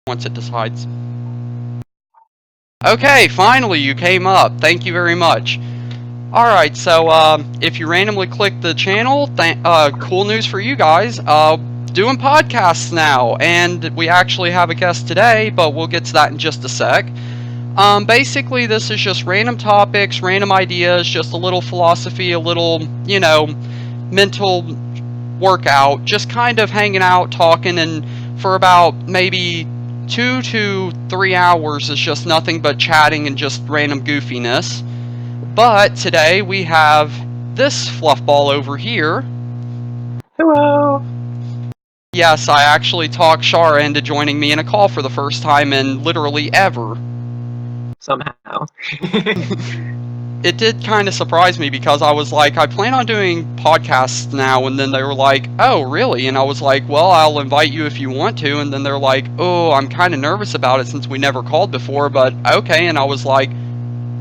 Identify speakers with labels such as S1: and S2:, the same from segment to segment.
S1: once it decides. Okay, finally you came up. Thank you very much. Alright, so if you randomly click the channel, cool news for you guys. Doing podcasts now, and we actually have a guest today, but we'll get to that in just a sec. Basically, this is just random topics, random ideas, just a little philosophy, a little, mental workout, just kind of hanging out, talking, and for about maybe 2 to 3 hours is just nothing but chatting and just random goofiness. But today we have this fluffball over here.
S2: Hello!
S1: Yes, I actually talked Shara into joining me in a call for the first time in literally ever.
S2: Somehow.
S1: It did kind of surprise me because I was like, I plan on doing podcasts now, and then they were like, oh, really? And I was like, well, I'll invite you if you want to, and then they're like, oh, I'm kind of nervous about it since we never called before, but okay, and I was like,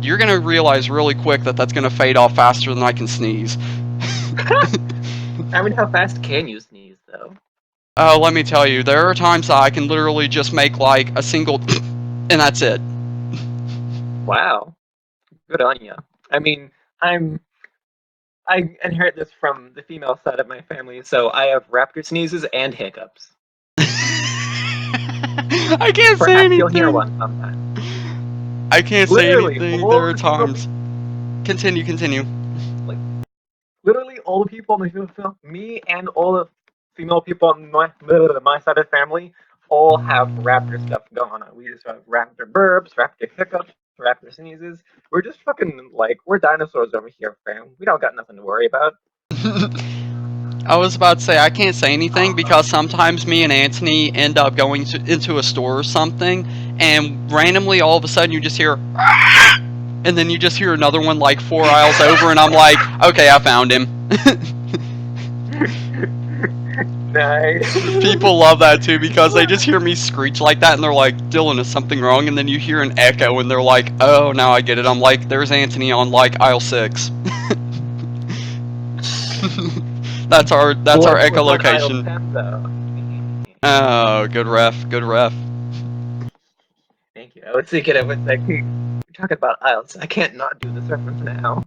S1: you're going to realize really quick that that's going to fade off faster than I can sneeze.
S2: I mean, how fast can you sneeze, though?
S1: Oh, let me tell you, there are times that I can literally just make like a single and that's it.
S2: Wow. Good on you. I mean, I inherit this from the female side of my family, so I have raptor sneezes and hiccups.
S1: I can't say
S2: Perhaps
S1: anything.
S2: you'll hear one sometime.
S1: I can't
S2: Literally,
S1: say anything.
S2: all
S1: There are
S2: the female
S1: times. Continue.
S2: Literally, all the people on the female, me and all the female people on my side of the family all have raptor stuff going on. We just have raptor burps, raptor hiccups, raptor sneezes. We're just fucking we're dinosaurs over here, fam. We don't got nothing to worry about.
S1: I was about to say I can't say anything because sometimes me and Anthony end up going into a store or something, and randomly all of a sudden you just hear, and then you just hear another one like 4 aisles over, and I'm like, okay, I found him.
S2: Nice.
S1: People love that too because they just hear me screech like that and they're like, Dylan, is something wrong? And then you hear an echo and they're like, oh, now I get it. I'm like, there's Anthony on like aisle 6. That's our echolocation. Oh, good ref.
S2: Thank you. I was thinking it was like, we're talking about aisles. I can't not do this reference now.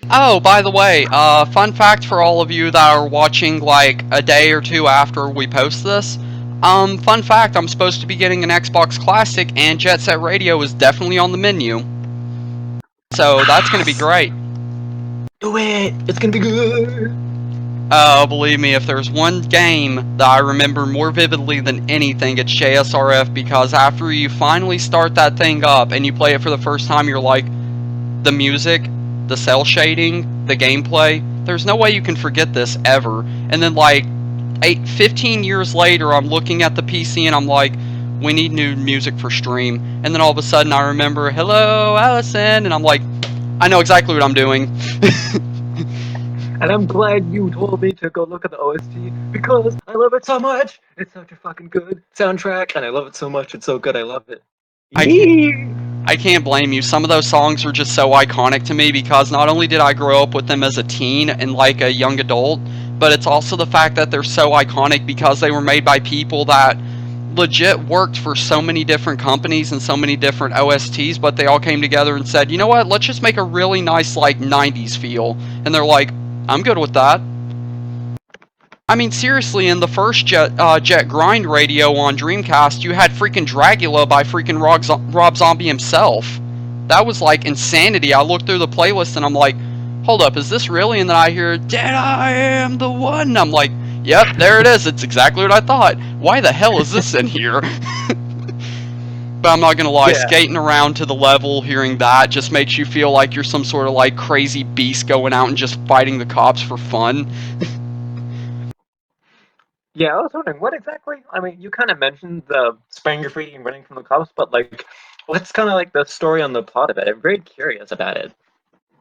S1: Oh, by the way, fun fact for all of you that are watching like a day or two after we post this. Fun fact, I'm supposed to be getting an Xbox Classic and Jet Set Radio is definitely on the menu. So that's gonna be great.
S2: Do it! It's gonna be good!
S1: Oh, believe me, if there's one game that I remember more vividly than anything, it's JSRF, because after you finally start that thing up and you play it for the first time, you're like, the music, the cell shading, the gameplay, there's no way you can forget this ever. And then like 15 years later, I'm looking at the PC and I'm like, we need new music for stream. And then all of a sudden I remember, hello, Allison, and I'm like, I know exactly what I'm doing.
S2: And I'm glad you told me to go look at the OST because I love it so much. It's such a fucking good soundtrack, and I love it so much. It's so good. I love it.
S1: I can't blame you. Some of those songs are just so iconic to me because not only did I grow up with them as a teen and like a young adult, but it's also the fact that they're so iconic because they were made by people that legit worked for so many different companies and so many different OSTs, but they all came together and said, you know what, let's just make a really nice like 90s feel. And they're like, I'm good with that. I mean, seriously, in the first Jet Grind radio on Dreamcast, you had freaking Dracula by freaking Rob Zombie himself. That was like insanity. I looked through the playlist and I'm like, hold up, is this really? And then I hear, Dead I Am the One. And I'm like, yep, there it is. It's exactly what I thought. Why the hell is this in here? But I'm not gonna lie, skating around to the level, hearing that just makes you feel like you're some sort of like crazy beast going out and just fighting the cops for fun.
S2: Yeah, I was wondering, what exactly? I mean, you kind of mentioned the spraying graffiti and running from the cops, but like, what's kind of like the story on the plot of it? I'm very curious about it.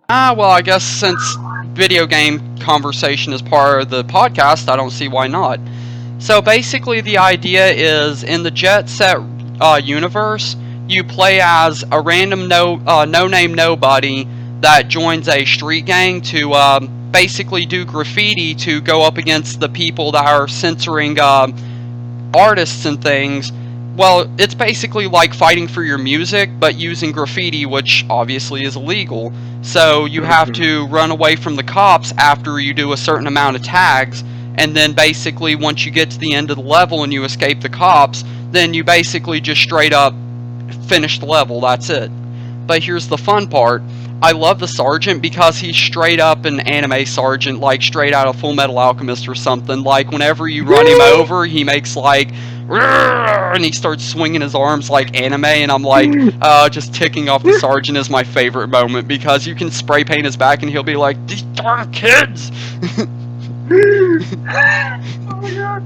S1: Well, I guess since video game conversation is part of the podcast, I don't see why not. So basically, the idea is in the Jet Set universe, you play as a random no-name nobody that joins a street gang to basically do graffiti to go up against the people that are censoring artists and things. Well, it's basically like fighting for your music, but using graffiti, which obviously is illegal. So you have
S2: Mhm.
S1: to run away from the cops after you do a certain amount of tags, and then basically once you get to the end of the level and you escape the cops, then you basically just straight up finish the level. That's it. But here's the fun part. I love the sergeant because he's straight up an anime sergeant, like straight out of Full Metal Alchemist or something. Like whenever you run him over, he makes like, and he starts swinging his arms like anime, and I'm like, just ticking off the sergeant is my favorite moment because you can spray paint his back and he'll be like, these darn kids.
S2: Oh my god,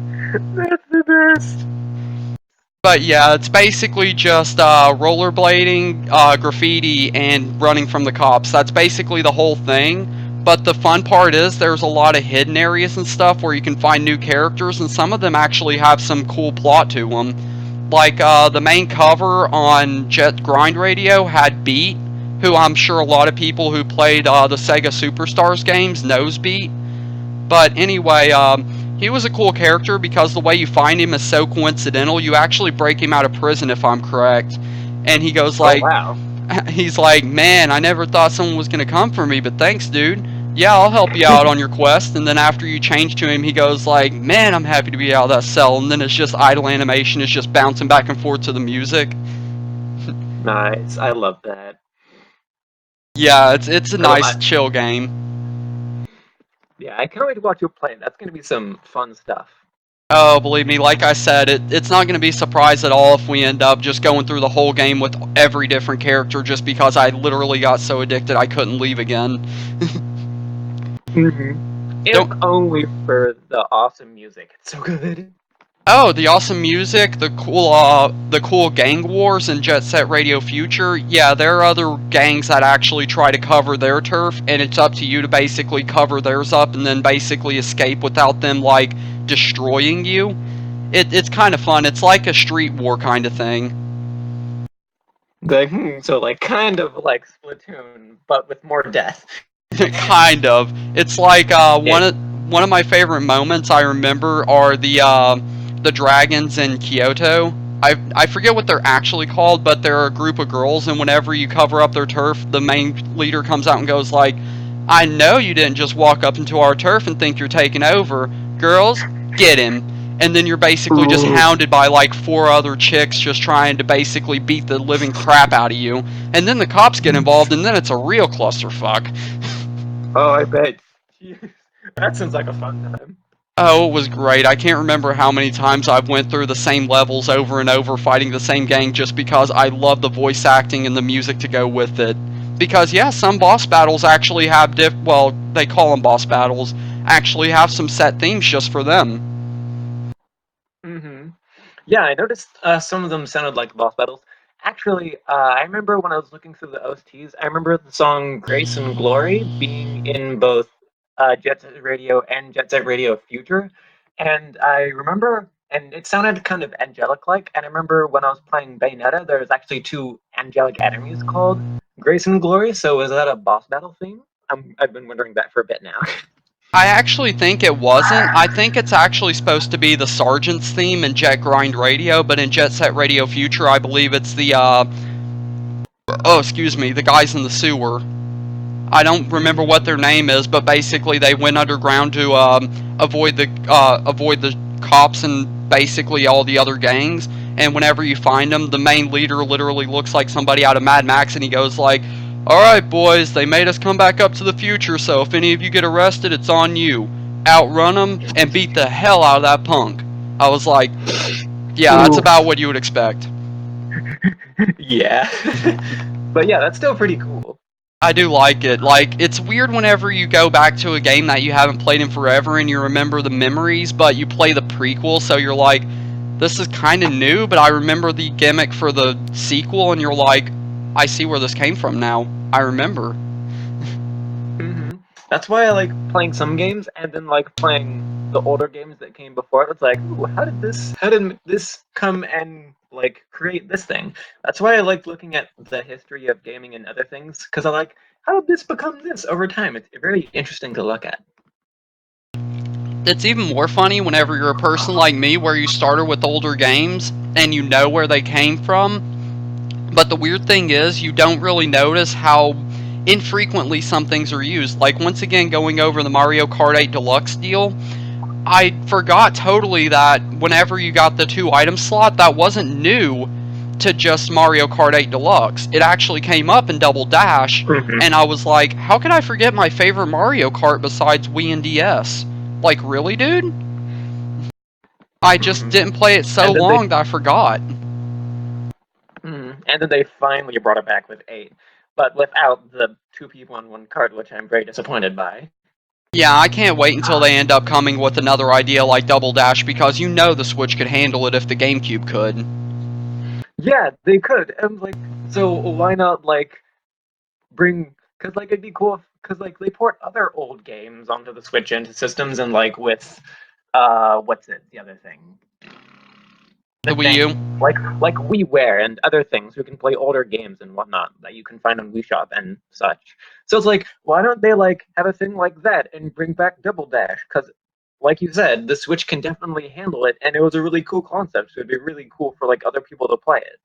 S2: that's the best.
S1: But yeah, it's basically just rollerblading, graffiti, and running from the cops. That's basically the whole thing. But the fun part is there's a lot of hidden areas and stuff where you can find new characters, and some of them actually have some cool plot to them. Like the main cover on Jet Grind Radio had Beat, who I'm sure a lot of people who played the Sega Superstars games knows Beat. But anyway, he was a cool character because the way you find him is so coincidental. You actually break him out of prison, if I'm correct. And he goes
S2: Oh
S1: like,
S2: wow.
S1: he's like, man, I never thought someone was gonna come for me, but thanks, dude. Yeah, I'll help you out on your quest. And then after you change to him, he goes like, man, I'm happy to be out of that cell. And then it's just idle animation. It's just bouncing back and forth to the music.
S2: Nice. I love that.
S1: Yeah, it's a
S2: I love
S1: nice
S2: it.
S1: chill game.
S2: Yeah, I can't wait to watch you play. That's gonna be some fun stuff.
S1: Oh, believe me, like I said, it's not going to be a surprise at all if we end up just going through the whole game with every different character just because I literally got so addicted I couldn't leave again.
S2: If
S1: Don't.
S2: only for the awesome music. It's so good.
S1: Oh, the awesome music, the cool gang wars in Jet Set Radio Future. Yeah, there are other gangs that actually try to cover their turf, and it's up to you to basically cover theirs up and then basically escape without them like destroying you. It's kind of fun. It's like a street war kind of thing.
S2: Like, so like kind of like Splatoon, but with more death.
S1: Kind of. It's like
S2: Yeah.
S1: one of my favorite moments I remember are the dragons in Kyoto. I forget what they're actually called, but they're a group of girls, and whenever you cover up their turf, the main leader comes out and goes like, "I know you didn't just walk up into our turf and think you're taking over. Girls, get him." And then you're basically just
S2: Ooh.
S1: hounded by like four other chicks just trying to basically beat the living crap out of you. And then the cops get involved, and then it's a real clusterfuck.
S2: Oh, I bet. Jeez. That sounds like a fun time.
S1: Oh, it was great. I can't remember how many times I've went through the same levels over and over fighting the same gang just because I love the voice acting and the music to go with it. Because yeah, some boss battles actually have well, they call them boss battles, actually have some set themes just for them.
S2: hmm Yeah, I noticed some of them sounded like boss battles. Actually, I remember when I was looking through the OSTs, I remember the song Grace and Glory being in both Jet Set Radio and Jet Set Radio Future. And I remember, and it sounded kind of angelic like. And I remember when I was playing Bayonetta, there was actually two angelic enemies called Grace and Glory. So was that a boss battle theme? I've been wondering that for a bit now.
S1: I actually think it wasn't. I think it's actually supposed to be the Sergeant's theme in Jet Grind Radio, but in Jet Set Radio Future, I believe it's the oh, excuse me, the guys in the sewer. I don't remember what their name is, but basically they went underground to avoid the cops and basically all the other gangs. And whenever you find them, the main leader literally looks like somebody out of Mad Max, and he goes like, "All right, boys, they made us come back up to the future, so if any of you get arrested, it's on you. Outrun them and beat the hell out of that punk." I was like, "Yeah, that's
S2: Ooh,
S1: about what you would expect."
S2: yeah. But yeah, that's still pretty cool.
S1: I do like it. Like, it's weird whenever you go back to a game that you haven't played in forever and you remember the memories, but you play the prequel, so you're like, this is kind of new, but I remember the gimmick for the sequel, and you're like, I see where this came from now. I remember.
S2: hmm That's why I like playing some games and then like playing the older games that came before it. It's like, ooh, how did this come and like create this thing? That's why I like looking at the history of gaming and other things because I like, how did this become this over time? It's very interesting to look at.
S1: It's even more funny whenever you're a person like me where you started with older games and you know where they came from. But the weird thing is, you don't really notice how infrequently some things are used. Like, once again, going over the Mario Kart 8 Deluxe deal, I forgot totally that whenever you got the 2 item slot, that wasn't new to just Mario Kart 8 Deluxe. It actually came up in Double Dash,
S2: Mhm.
S1: and I was like, how could I forget my favorite Mario Kart besides Wii and DS? Like, really, dude? I just
S2: Mhm.
S1: didn't play it so
S2: And then they
S1: long that I forgot.
S2: and then they finally brought it back with 8, but without the 2 people on one card, which I'm very disappointed by.
S1: Yeah, I can't wait until they end up coming with another idea like Double Dash because you know the Switch could handle it if the GameCube could.
S2: Yeah, they could. And like, so why not like bring? Because like it'd be cool. Because like they port other old games onto the Switch into systems, and like with what's it? The other thing,
S1: The
S2: the
S1: Wii U.
S2: thing like WiiWare and other things who can play older games and whatnot that you can find on Wii Shop and such. So it's like, why don't they like have a thing like that and bring back Double Dash? Because like you said, the Switch can definitely handle it, and it was a really cool concept. So it'd be really cool for like other people to play it.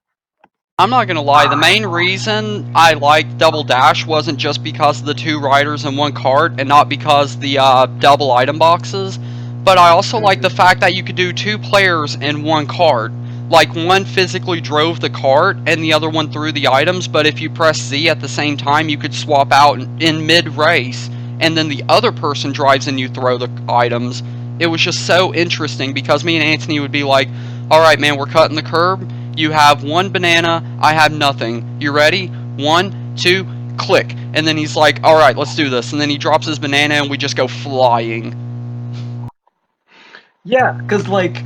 S1: I'm not gonna lie, the main reason I liked Double Dash wasn't just because of the 2 riders in one cart and not because the double item boxes, but I also like the
S2: Mm-hmm.
S1: fact that you could do 2 players in one cart. Like, one physically drove the cart and the other one threw the items, but if you press Z at the same time, you could swap out in mid-race, and then the other person drives and you throw the items. It was just so interesting because me and Anthony would be like, alright man, we're cutting the curb. You have 1 banana, I have nothing. You ready? 1, 2, click. And then he's like, alright, let's do this. And then he drops his banana and we just go flying.
S2: Yeah, because like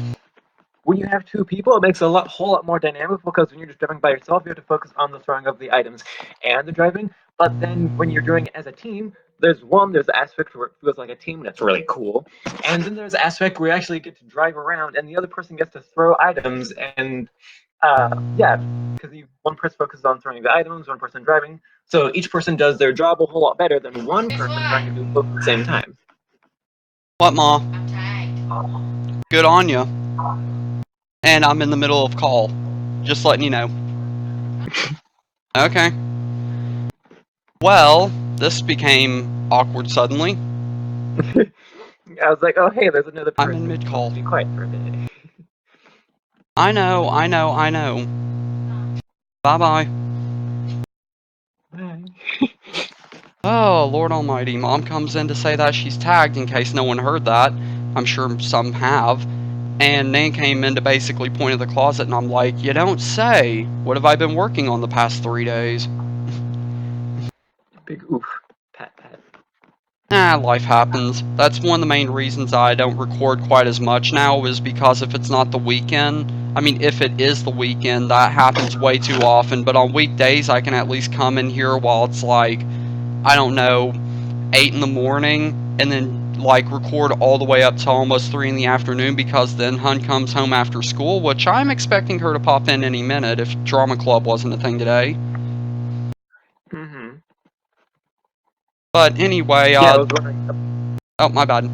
S2: when you have 2 people, it makes it whole lot more dynamic because when you're just driving by yourself, you have to focus on the throwing of the items and the driving. But then when you're doing it as a team, there's the aspect where it feels like a team, that's really cool. And then there's the aspect where you actually get to drive around and the other person gets to throw items. And yeah, because one person focuses on throwing the items, one person driving. So each person does their job a whole lot better than one person trying to do both at the same time.
S1: What, Ma? Good on you. And I'm in the middle of call. Just letting you know. Okay. Well, this became awkward suddenly.
S2: I was like, oh, hey, there's another
S1: I'm in
S2: person.
S1: mid
S2: Let's
S1: call.
S2: be quiet for a minute.
S1: I know, I know, I know. Bye bye.
S2: Bye.
S1: Oh, Lord Almighty. Mom comes in to say that she's tagged in case no one heard that. I'm sure some have. And Nan came in to basically point at the closet, and I'm like, you don't say. What have I been working on the past 3 days?
S2: Big oof. Pat, pat.
S1: Life happens. That's one of the main reasons I don't record quite as much now, is because if it's not the weekend, I mean, if it is the weekend, that happens way too often, but on weekdays, I can at least come in here while it's like, I don't know, 8 in the morning, and then like record all the way up to almost 3 in the afternoon, because then Hun comes home after school, which I'm expecting her to pop in any minute if drama club wasn't a thing today.
S2: Mm-hmm.
S1: But anyway,
S2: Yeah, I was wondering.
S1: oh, my bad.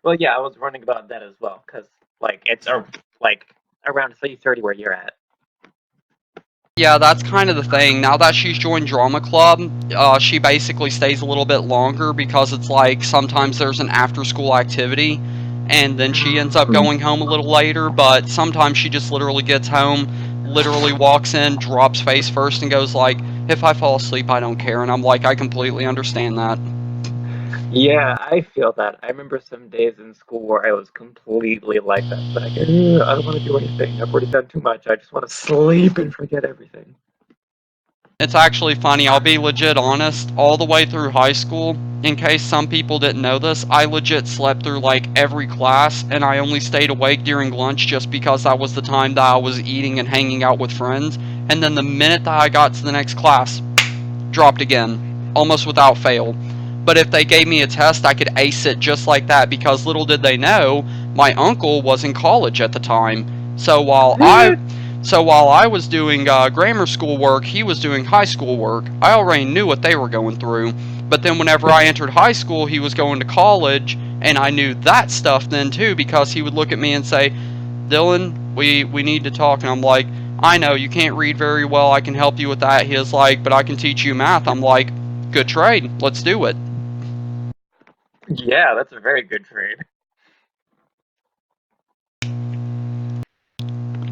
S2: Well, yeah, I was wondering about that as well, because like it's like around 3:30 where you're at.
S1: Yeah, that's kind of the thing. Now that she's joined drama club, she basically stays a little bit longer because it's like sometimes there's an after school activity, and then she ends up going home a little later, but sometimes she just literally gets home, literally walks in, drops face first, and goes like, if I fall asleep, I don't care. And I'm like, I completely understand that.
S2: Yeah, I feel that. I remember some days in school where I was completely like that. Like, I don't want to do anything. I've already done too much. I just want to sleep and forget everything.
S1: It's actually funny, I'll be legit honest, all the way through high school, in case some people didn't know this, I legit slept through like every class, and I only stayed awake during lunch just because that was the time that I was eating and hanging out with friends, and then the minute that I got to the next class, dropped again, almost without fail. But if they gave me a test, I could ace it just like that, because little did they know, my uncle was in college at the time. So while I was doing grammar school work, he was doing high school work. I already knew what they were going through. But then whenever I entered high school, he was going to college, And I knew that stuff then too, because he would look at me and say, Dillon, we need to talk. And I'm like, I know you can't read very well, I can help you with that. He is like, but I can teach you math. I'm like, good trade, let's do it.
S2: Yeah, that's a very good trade.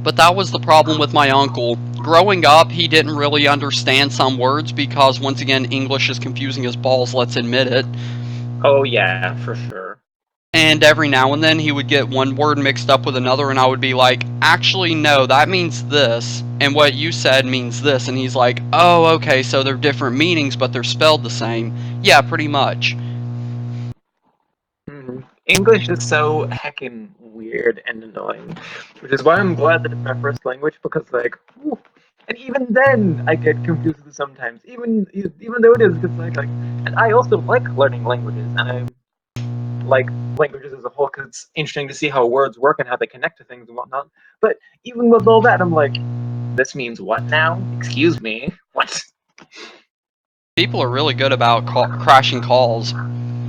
S1: But that was the problem with my uncle. Growing up, he didn't really understand some words because, once again, English is confusing as balls, let's admit it.
S2: Oh yeah, for sure.
S1: And every now and then he would get one word mixed up with another, and I would be like, actually, no, that means this, and what you said means this. And he's like, oh, okay, so they're different meanings, but they're spelled the same. Yeah, pretty much.
S2: English is so heckin' weird and annoying, which is why I'm glad that it's my first language because, like, whew, and even then I get confused with it sometimes. Even though it is because and I also like learning languages, and I like languages as a whole because it's interesting to see how words work and how they connect to things and whatnot. But even with all that, I'm like, this means what now? Excuse me, what?
S1: People are really good about crashing calls.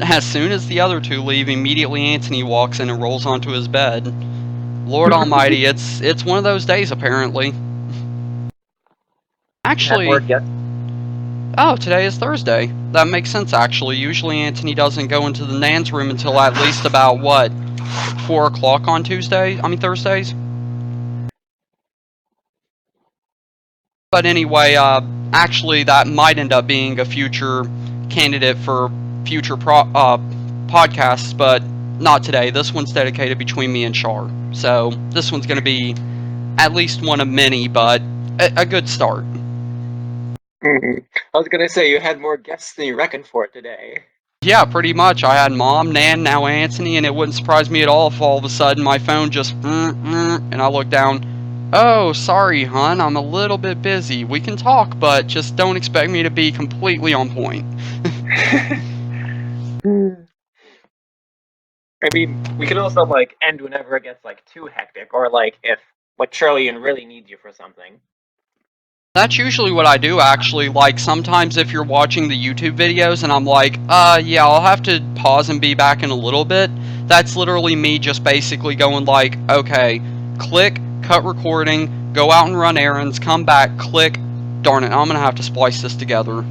S1: As soon as the other two leave, immediately Anthony walks in and rolls onto his bed. Lord Almighty, it's one of those days apparently.
S2: You had more
S1: Actually,
S2: guests.
S1: oh, today is Thursday. That makes sense actually. Usually Anthony doesn't go into the Nan's room until at least about what, 4 o'clock on Thursdays. But anyway, actually that might end up being a future candidate for future podcasts, but not today. This one's dedicated between me and Shar. So this one's going to be at least one of many, but a good start.
S2: I was gonna say you had more guests than you reckoned for today.
S1: Yeah, pretty much. I had Mom, Nan, now Anthony, and it wouldn't surprise me at all if all of a sudden my phone just and I look down. Oh, sorry, hon, I'm a little bit busy. We can talk, but just don't expect me to be completely on point.
S2: I mean, we can also end whenever it gets too hectic, or if Charlian really needs you for something.
S1: That's usually what I do, actually. Like, sometimes if you're watching the YouTube videos and I'm like, yeah, I'll have to pause and be back in a little bit, that's literally me just basically going like, okay, click, cut recording, go out and run errands, come back, click, darn it, I'm gonna have to splice this together.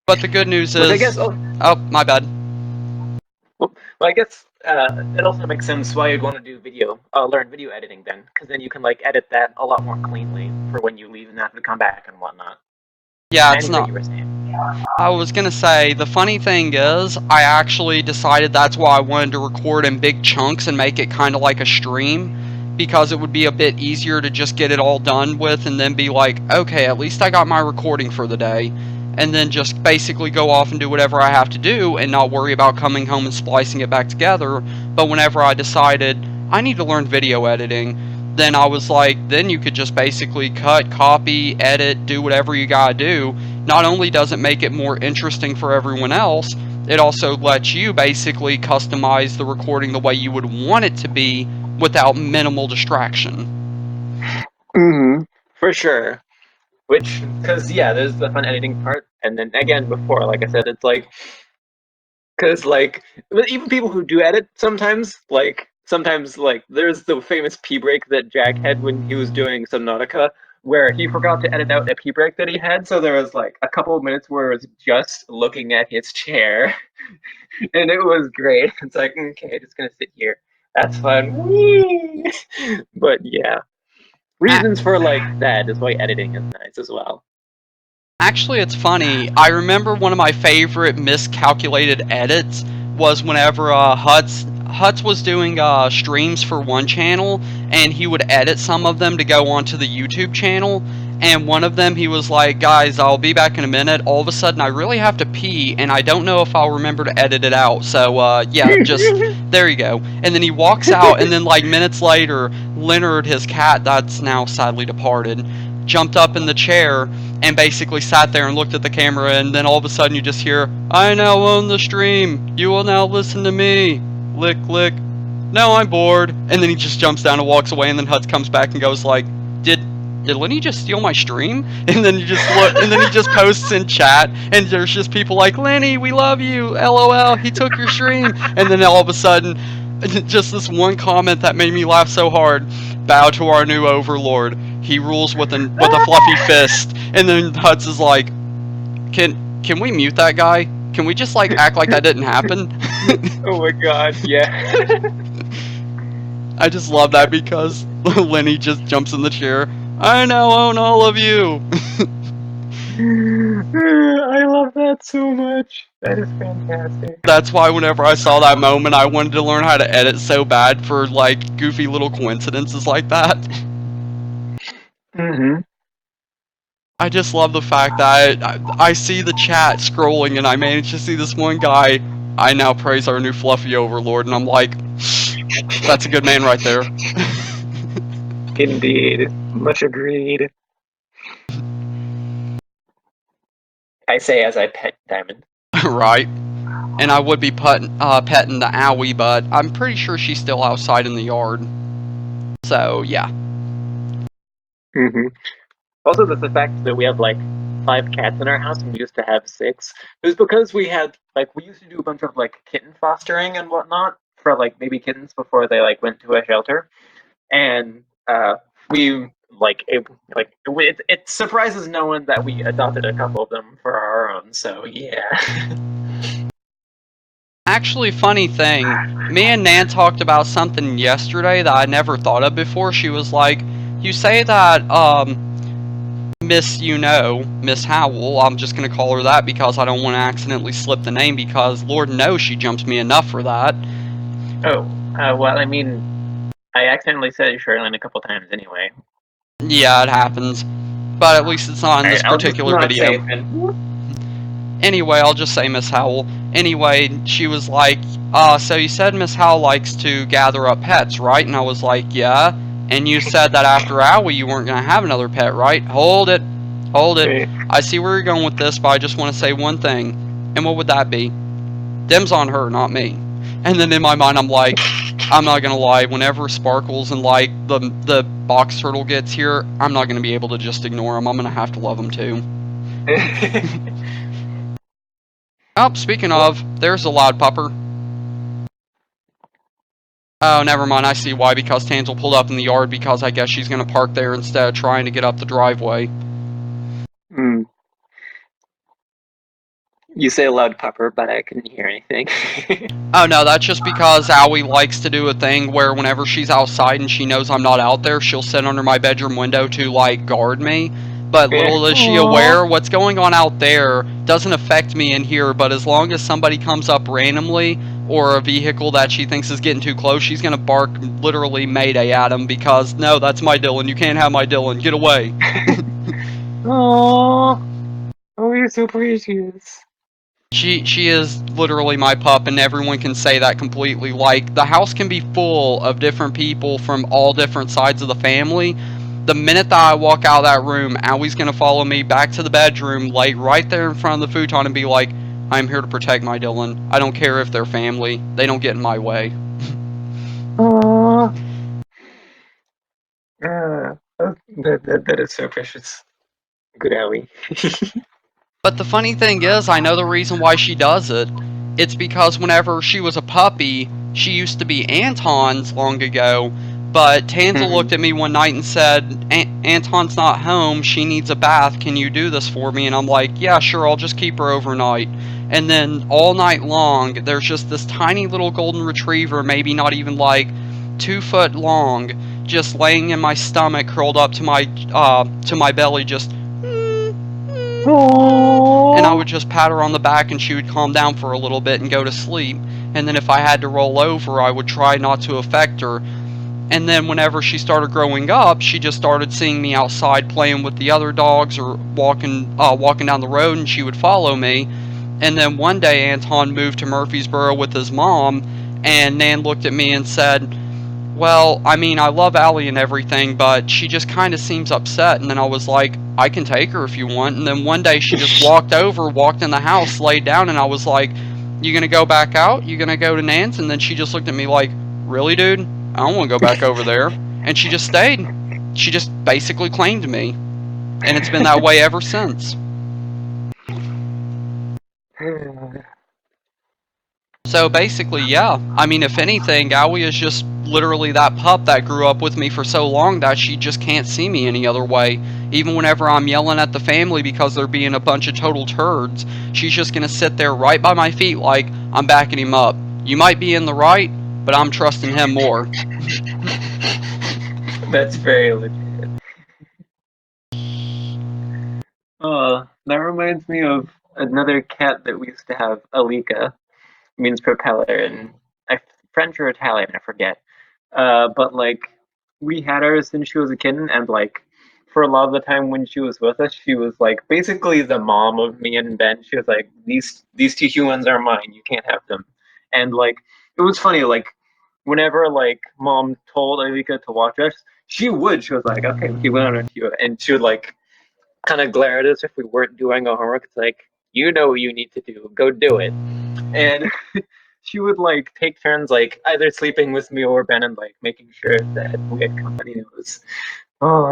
S1: But the good news
S2: Which I
S1: is,
S2: guess,
S1: oh, my bad.
S2: well, I guess it also makes sense why you'd want to do learn video editing then, because then you can edit that a lot more cleanly for when you leave and have to come back and whatnot.
S1: Yeah, it's
S2: Anyway,
S1: not.
S2: you were saying.
S1: I was gonna say, the funny thing is, I actually decided that's why I wanted to record in big chunks and make it kind of like a stream, because it would be a bit easier to just get it all done with and then be like, okay, at least I got my recording for the day, and then just basically go off and do whatever I have to do and not worry about coming home and splicing it back together. But whenever I decided I need to learn video editing, then I was like, then you could just basically cut, copy, edit, do whatever you gotta do. Not only does it make it more interesting for everyone else, it also lets you basically customize the recording the way you would want it to be without minimal distraction.
S2: For sure. Because yeah, there's the fun editing part, and then again, before, like I said, it's because even people who do edit sometimes there's the famous pee break that Jack had when he was doing Subnautica, where he forgot to edit out a pee break that he had, so there was a couple of minutes where it was just looking at his chair, and it was great. It's like, okay, just gonna sit here. That's fun. Whee! But yeah, reasons for that is why editing is nice as well.
S1: Actually, it's funny. I remember one of my favorite miscalculated edits was whenever Huts was doing streams for one channel, and he would edit some of them to go onto the YouTube channel. And one of them, he was like, "Guys, I'll be back in a minute." All of a sudden, I really have to pee, and I don't know if I'll remember to edit it out. So, yeah, just there you go. And then he walks out, and then minutes later, Leonard, his cat, that's now sadly departed, jumped up in the chair and basically sat there and looked at the camera, and then all of a sudden you just hear, "I now own the stream. You will now listen to me. Lick, lick. No, I'm bored." And then he just jumps down and walks away, and then Huts comes back and goes like, Did did Lenny just steal my stream? And then you just look, and then he just posts in chat, and there's just people like, Lenny, we love you, LOL, he took your stream. And then all of a sudden, just this one comment that made me laugh so hard. Bow to our new overlord. He rules with a fluffy fist. And then Huts is like, can we mute that guy? Can we just like act like that didn't happen?
S2: Oh my god, yeah.
S1: I just love that because Lenny just jumps in the chair. I now own all of you.
S2: I love that so much. That is fantastic.
S1: That's why whenever I saw that moment, I wanted to learn how to edit so bad for like goofy little coincidences like that.
S2: Mm-hmm.
S1: I just love the fact that I see the chat scrolling and I managed to see this one guy. I now praise our new fluffy overlord, and I'm like, that's a good man right there.
S2: Indeed. Much agreed. I say as I pet Diamond.
S1: Right. And I would be petting the owie, but I'm pretty sure she's still outside in the yard. So, yeah.
S2: Mm-hmm. Also, the fact that we have like 5 cats in our house and we used to have 6 is because we used to do a bunch of like kitten fostering and whatnot for like baby kittens before they like went to a shelter, and we it surprises no one that we adopted a couple of them for our own. So yeah.
S1: Actually, funny thing, me and Nan talked about something yesterday that I never thought of before. She was like, you say that, Miss Howell, I'm just gonna call her that because I don't want to accidentally slip the name because Lord knows she jumps me enough for that.
S2: Oh, well, I mean, I accidentally said Sherilyn a couple times anyway.
S1: Yeah, it happens. But at least it's not in this particular video. Anyway, I'll just say Miss Howell. Anyway, she was like, so you said Miss Howell likes to gather up pets, right? And I was like, yeah. And you said that after Owie you weren't going to have another pet, right? Hold it. I see where you're going with this, but I just want to say one thing. And what would that be? Them's on her, not me. And then in my mind, I'm like, I'm not going to lie. Whenever Sparkles and, like, the box turtle gets here, I'm not going to be able to just ignore them. I'm going to have to love them, too. Oh, speaking of, there's a loud pupper. Oh, never mind, I see why, because Tansel pulled up in the yard because I guess she's going to park there instead of trying to get up the driveway.
S2: You say a loud pupper, but I couldn't hear anything.
S1: Oh no, that's just because Owie likes to do a thing where whenever she's outside and she knows I'm not out there, she'll sit under my bedroom window to, like, guard me. But little is she aware, what's going on out there doesn't affect me in here, but as long as somebody comes up randomly, or a vehicle that she thinks is getting too close, she's gonna bark literally Mayday at him because, no, that's my Dillon, you can't have my Dillon, get away.
S2: Aww. Oh, you're so precious.
S1: She is literally my pup, and everyone can say that completely. Like, the house can be full of different people from all different sides of the family. The minute that I walk out of that room, Owie's gonna follow me back to the bedroom, lay right there in front of the futon, and be like, I'm here to protect my Dillon. I don't care if they're family. They don't get in my way.
S2: Aww. That is so precious. Good Owie.
S1: But the funny thing is, I know the reason why she does it. It's because whenever she was a puppy, she used to be Anton's long ago, but Tansel looked at me one night and said, Anton's not home, she needs a bath, can you do this for me? And I'm like, yeah, sure, I'll just keep her overnight. And then all night long, there's just this tiny little golden retriever, maybe not even like 2 foot long, just laying in my stomach, curled up to my belly, just and I would just pat her on the back and she would calm down for a little bit and go to sleep. And then if I had to roll over, I would try not to affect her. And then whenever she started growing up, she just started seeing me outside playing with the other dogs or walking down the road, and she would follow me. And then one day Anton moved to Murfreesboro with his mom, and Nan looked at me and said, well, I mean, I love Allie and everything, but she just kind of seems upset. And then I was like, I can take her if you want. And then one day she just walked in the house, laid down, and I was like, you gonna go back out? You gonna go to Nan's? And then she just looked at me like, really, dude? I don't want to go back over there. And she just stayed. she just basically claimed me, and it's been that way ever since. So basically, yeah. I mean, if anything, Owie is just literally that pup that grew up with me for so long that she just can't see me any other way. Even whenever I'm yelling at the family because they're being a bunch of total turds, she's just gonna sit there right by my feet like, I'm backing him up. You might be in the right, but I'm trusting him more.
S2: That's very legit. Oh, that reminds me of another cat that we used to have, Alika, means propeller in French or Italian, I forget. But like we had her since she was a kitten, and like for a lot of the time when she was with us, she was like basically the mom of me and Ben. She was like, these two humans are mine. You can't have them. And like it was funny, like whenever like mom told Alika to watch us, she would. She was like, okay, we went on you, and she would like kind of glare at us if we weren't doing our homework. It's like, you know what you need to do. Go do it. And she would like take turns like either sleeping with me or Ben and like making sure that we had company. It was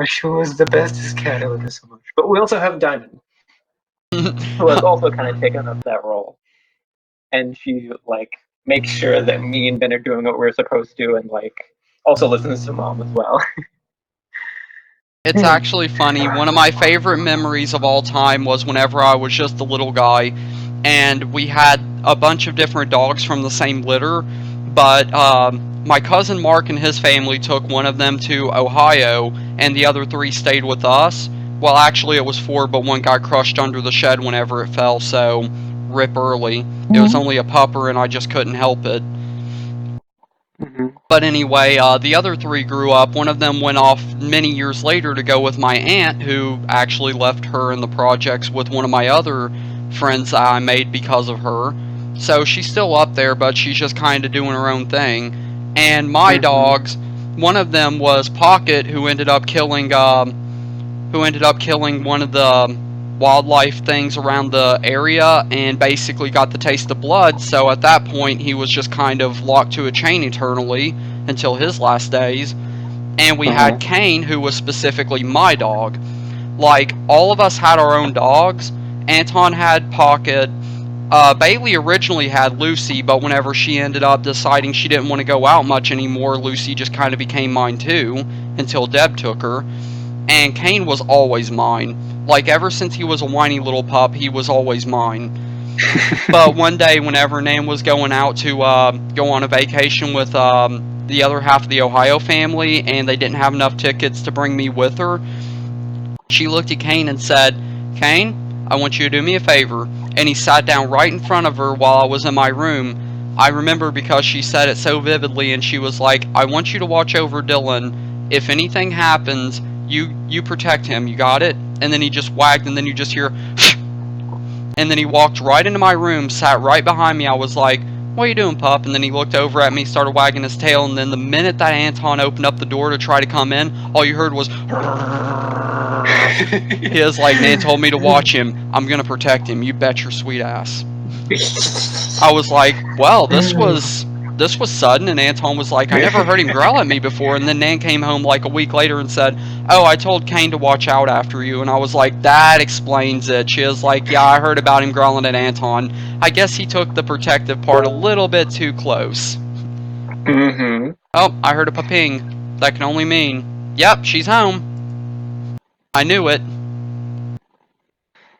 S2: she was the bestest cat. I love her so much. But we also have Diamond, who has also kind of taken up that role. And she like makes sure that me and Ben are doing what we're supposed to and like also listens to mom as well.
S1: It's actually funny. One of my favorite memories of all time was whenever I was just a little guy, and we had a bunch of different dogs from the same litter. But my cousin Mark and his family took one of them to Ohio, and the other three stayed with us. Well, actually, it was four, but one got crushed under the shed whenever it fell, so rip early. It was only a pupper, and I just couldn't help it.
S2: Mm-hmm.
S1: But anyway, the other three grew up. One of them went off many years later to go with my aunt, who actually left her in the projects with one of my other friends that I made because of her. So she's still up there, but she's just kind of doing her own thing. And my
S2: Mm-hmm.
S1: dogs, one of them was Pocket, who ended up killing one of the wildlife things around the area and basically got the taste of blood. So at that point, he was just kind of locked to a chain eternally until his last days. And we
S2: Uh-huh.
S1: had Kane, who was specifically my dog. Like, all of us had our own dogs. Anton had Pocket. Bailey originally had Lucy, but whenever she ended up deciding she didn't want to go out much anymore, Lucy just kind of became mine too, until Deb took her. And Kane was always mine. Like, ever since he was a whiny little pup, he was always mine. But one day, whenever Nan was going out to go on a vacation with the other half of the Ohio family, and they didn't have enough tickets to bring me with her, she looked at Kane and said, Kane, I want you to do me a favor. And he sat down right in front of her while I was in my room. I remember because she said it so vividly, and she was like, I want you to watch over Dillon. If anything happens, you protect him. You got it? And then he just wagged, and then you just hear, and then he walked right into my room, sat right behind me. I was like, what are you doing, pup? And then he looked over at me, started wagging his tail, and then the minute that Anton opened up the door to try to come in, all you heard was, he was like, Nan told me to watch him. I'm gonna protect him. You bet your sweet ass. I was like, well, this was sudden, and Anton was like, I never heard him growl at me before. And then Nan came home like a week later and said, oh, I told Kane to watch out after you. And I was like, that explains it. She was like, yeah, I heard about him growling at Anton. I guess he took the protective part a little bit too close.
S2: Mm-hmm.
S1: Oh, I heard a pa-ping. That can only mean, yep, she's home. I knew it.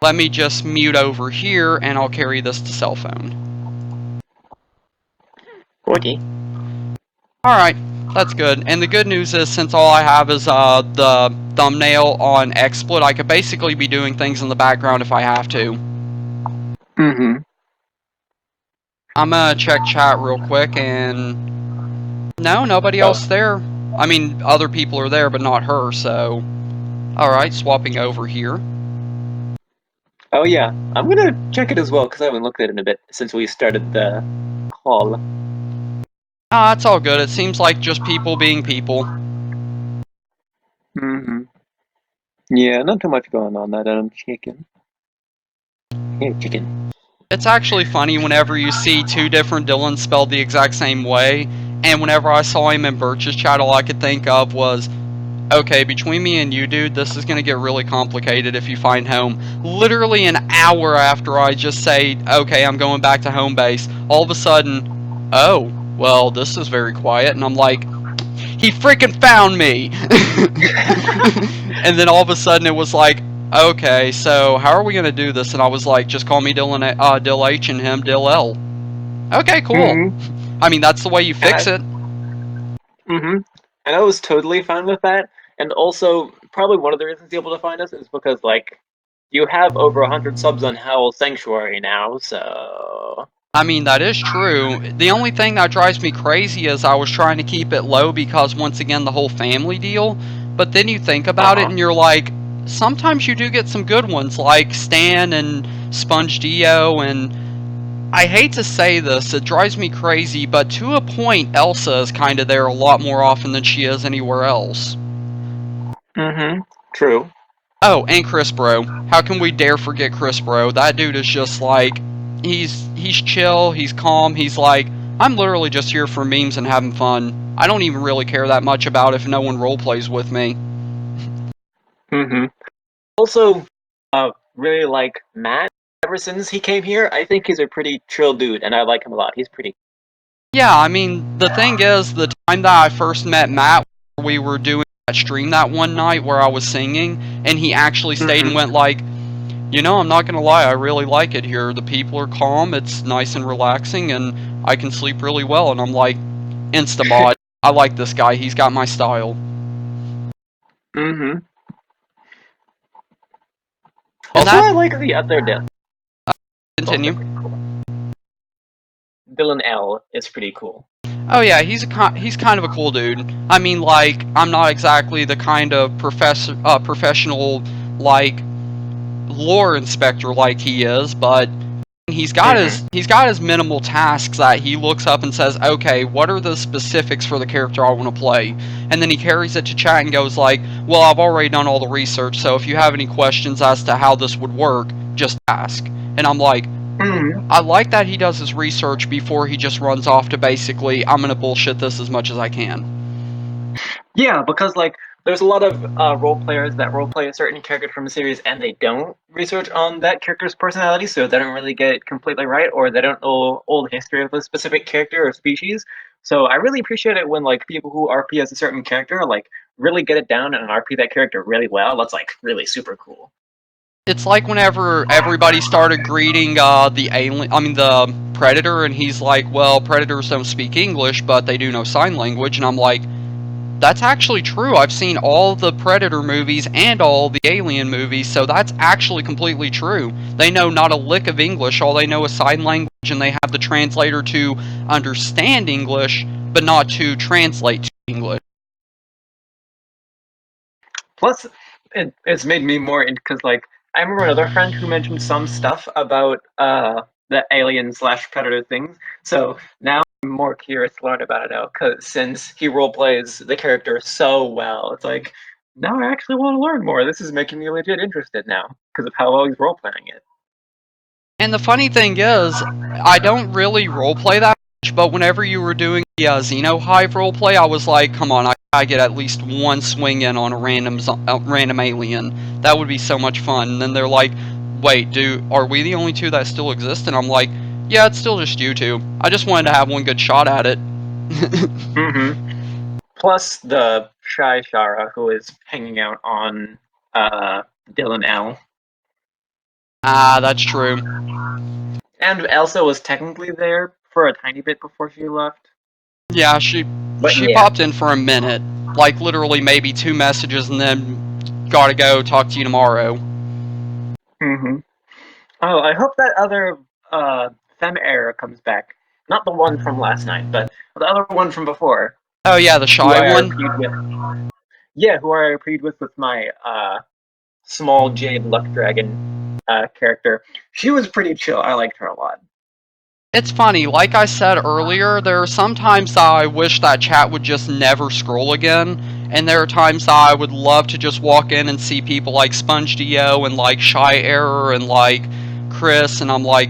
S1: Let me just mute over here, and I'll carry this to cell phone.
S2: Okay.
S1: Alright, that's good. And the good news is, since all I have is the thumbnail on XSplit, I could basically be doing things in the background if I have to.
S2: Mm-hmm.
S1: I'm gonna check chat real quick, and no, nobody else there. I mean, other people are there, but not her, so... Alright, swapping over here.
S2: Oh yeah, I'm gonna check it as well because I haven't looked at it in a bit since we started the call.
S1: Ah, it's all good. It seems like just people being people.
S2: Mm-hmm. Yeah, not too much going on that I'm checking. Hey, chicken.
S1: It's actually funny whenever you see two different Dillons spelled the exact same way, and whenever I saw him in Birch's chat, all I could think of was, Okay, between me and you, dude, this is gonna get really complicated if you find home. Literally an hour after I just say, okay, I'm going back to home base, all of a sudden, oh, well, this is very quiet, and I'm like, he freaking found me! And then all of a sudden it was like, okay, so how are we gonna do this? And I was like, just call me Dill H and him Dill L. Okay, cool. I mean, that's the way you
S2: And
S1: fix it.
S2: I was totally fine with that. And also, probably one of the reasons you're able to find us is because, like, you have over 100 subs on Howell Sanctuary now, so.
S1: I mean, that is true. The only thing that drives me crazy is I was trying to keep it low because, once again, the whole family deal. But then you think about it and you're like, sometimes you do get some good ones, like Stan and Sponge Dio. And I hate to say this, it drives me crazy, but to a point, Elsa is kind of there a lot more often than she is anywhere else.
S2: True.
S1: Oh, and Chris Bro. How can we dare forget Chris Bro? That dude is just like, he's chill, he's calm, he's like, I'm literally just here for memes and having fun. I don't even really care that much about if no one role plays with me.
S2: Also, really like Matt. Ever since he came here, I think he's a pretty chill dude, and I like him a lot. He's pretty.
S1: Yeah, I mean, the thing is, the time that I first met Matt, we were doing that stream that one night where I was singing, and he actually stayed and went like, you know, I'm not gonna lie, I really like it here. The people are calm, it's nice and relaxing, and I can sleep really well. And I'm like, Instamod, I like this guy, he's got my style. And
S2: Also,
S1: that,
S2: I like the other Dylan.
S1: continue.
S2: Dillon L is pretty cool.
S1: Oh yeah, he's kind of a cool dude. I mean, like, I'm not exactly the kind of professional, like, lore inspector like he is, but he's got his minimal tasks that he looks up and says, okay, what are the specifics for the character I want to play? And then he carries it to chat and goes like, well, I've already done all the research, so if you have any questions as to how this would work, just ask. And I'm like, I like that he does his research before he just runs off to basically, I'm gonna bullshit this as much as I can.
S2: Yeah, because like there's a lot of role players that role play a certain character from a series and they don't research on that character's personality, so they don't really get it completely right, or they don't know all the history of a specific character or species. So I really appreciate it when like people who RP as a certain character like really get it down and RP that character really well. That's like really super cool.
S1: It's like whenever everybody started greeting the Predator, and he's like, well, Predators don't speak English, but they do know sign language, and I'm like, that's actually true. I've seen all the Predator movies and all the Alien movies, so that's actually completely true. They know not a lick of English, all they know is sign language, and they have the translator to understand English, but not to translate to English.
S2: Plus, it's made me more because like I remember another friend who mentioned some stuff about the alien slash predator things. So now I'm more curious to learn about it now because since he role plays the character so well, it's like now I actually want to learn more. This is making me legit interested now because of how well he's role playing it.
S1: And the funny thing is, I don't really roleplay that much, but whenever you were doing the Xenohive roleplay, I was like, come on, I get at least one swing in on a random alien. That would be so much fun. And then they're like, wait, are we the only two that still exist? And I'm like, yeah, it's still just you two. I just wanted to have one good shot at it.
S2: Plus the shy Shara who is hanging out on Dillon L.
S1: Ah, that's true.
S2: And Elsa was technically there for a tiny bit before she left.
S1: Yeah,
S2: But
S1: she
S2: yeah.
S1: popped in for a minute, like literally maybe 2 messages, and then gotta go. Talk to you tomorrow.
S2: Oh, I hope that other Fem era comes back. Not the one from last night, but the other one from before.
S1: Oh yeah, the
S2: Who
S1: shy
S2: I
S1: one.
S2: RP'd with. Yeah, who I RP'd with my small Jade Luck Dragon character. She was pretty chill. I liked her a lot.
S1: It's funny, like I said earlier, there are some times that I wish that chat would just never scroll again, and there are times that I would love to just walk in and see people like Sponge Dio and like Shy Error and like Chris, and I'm like,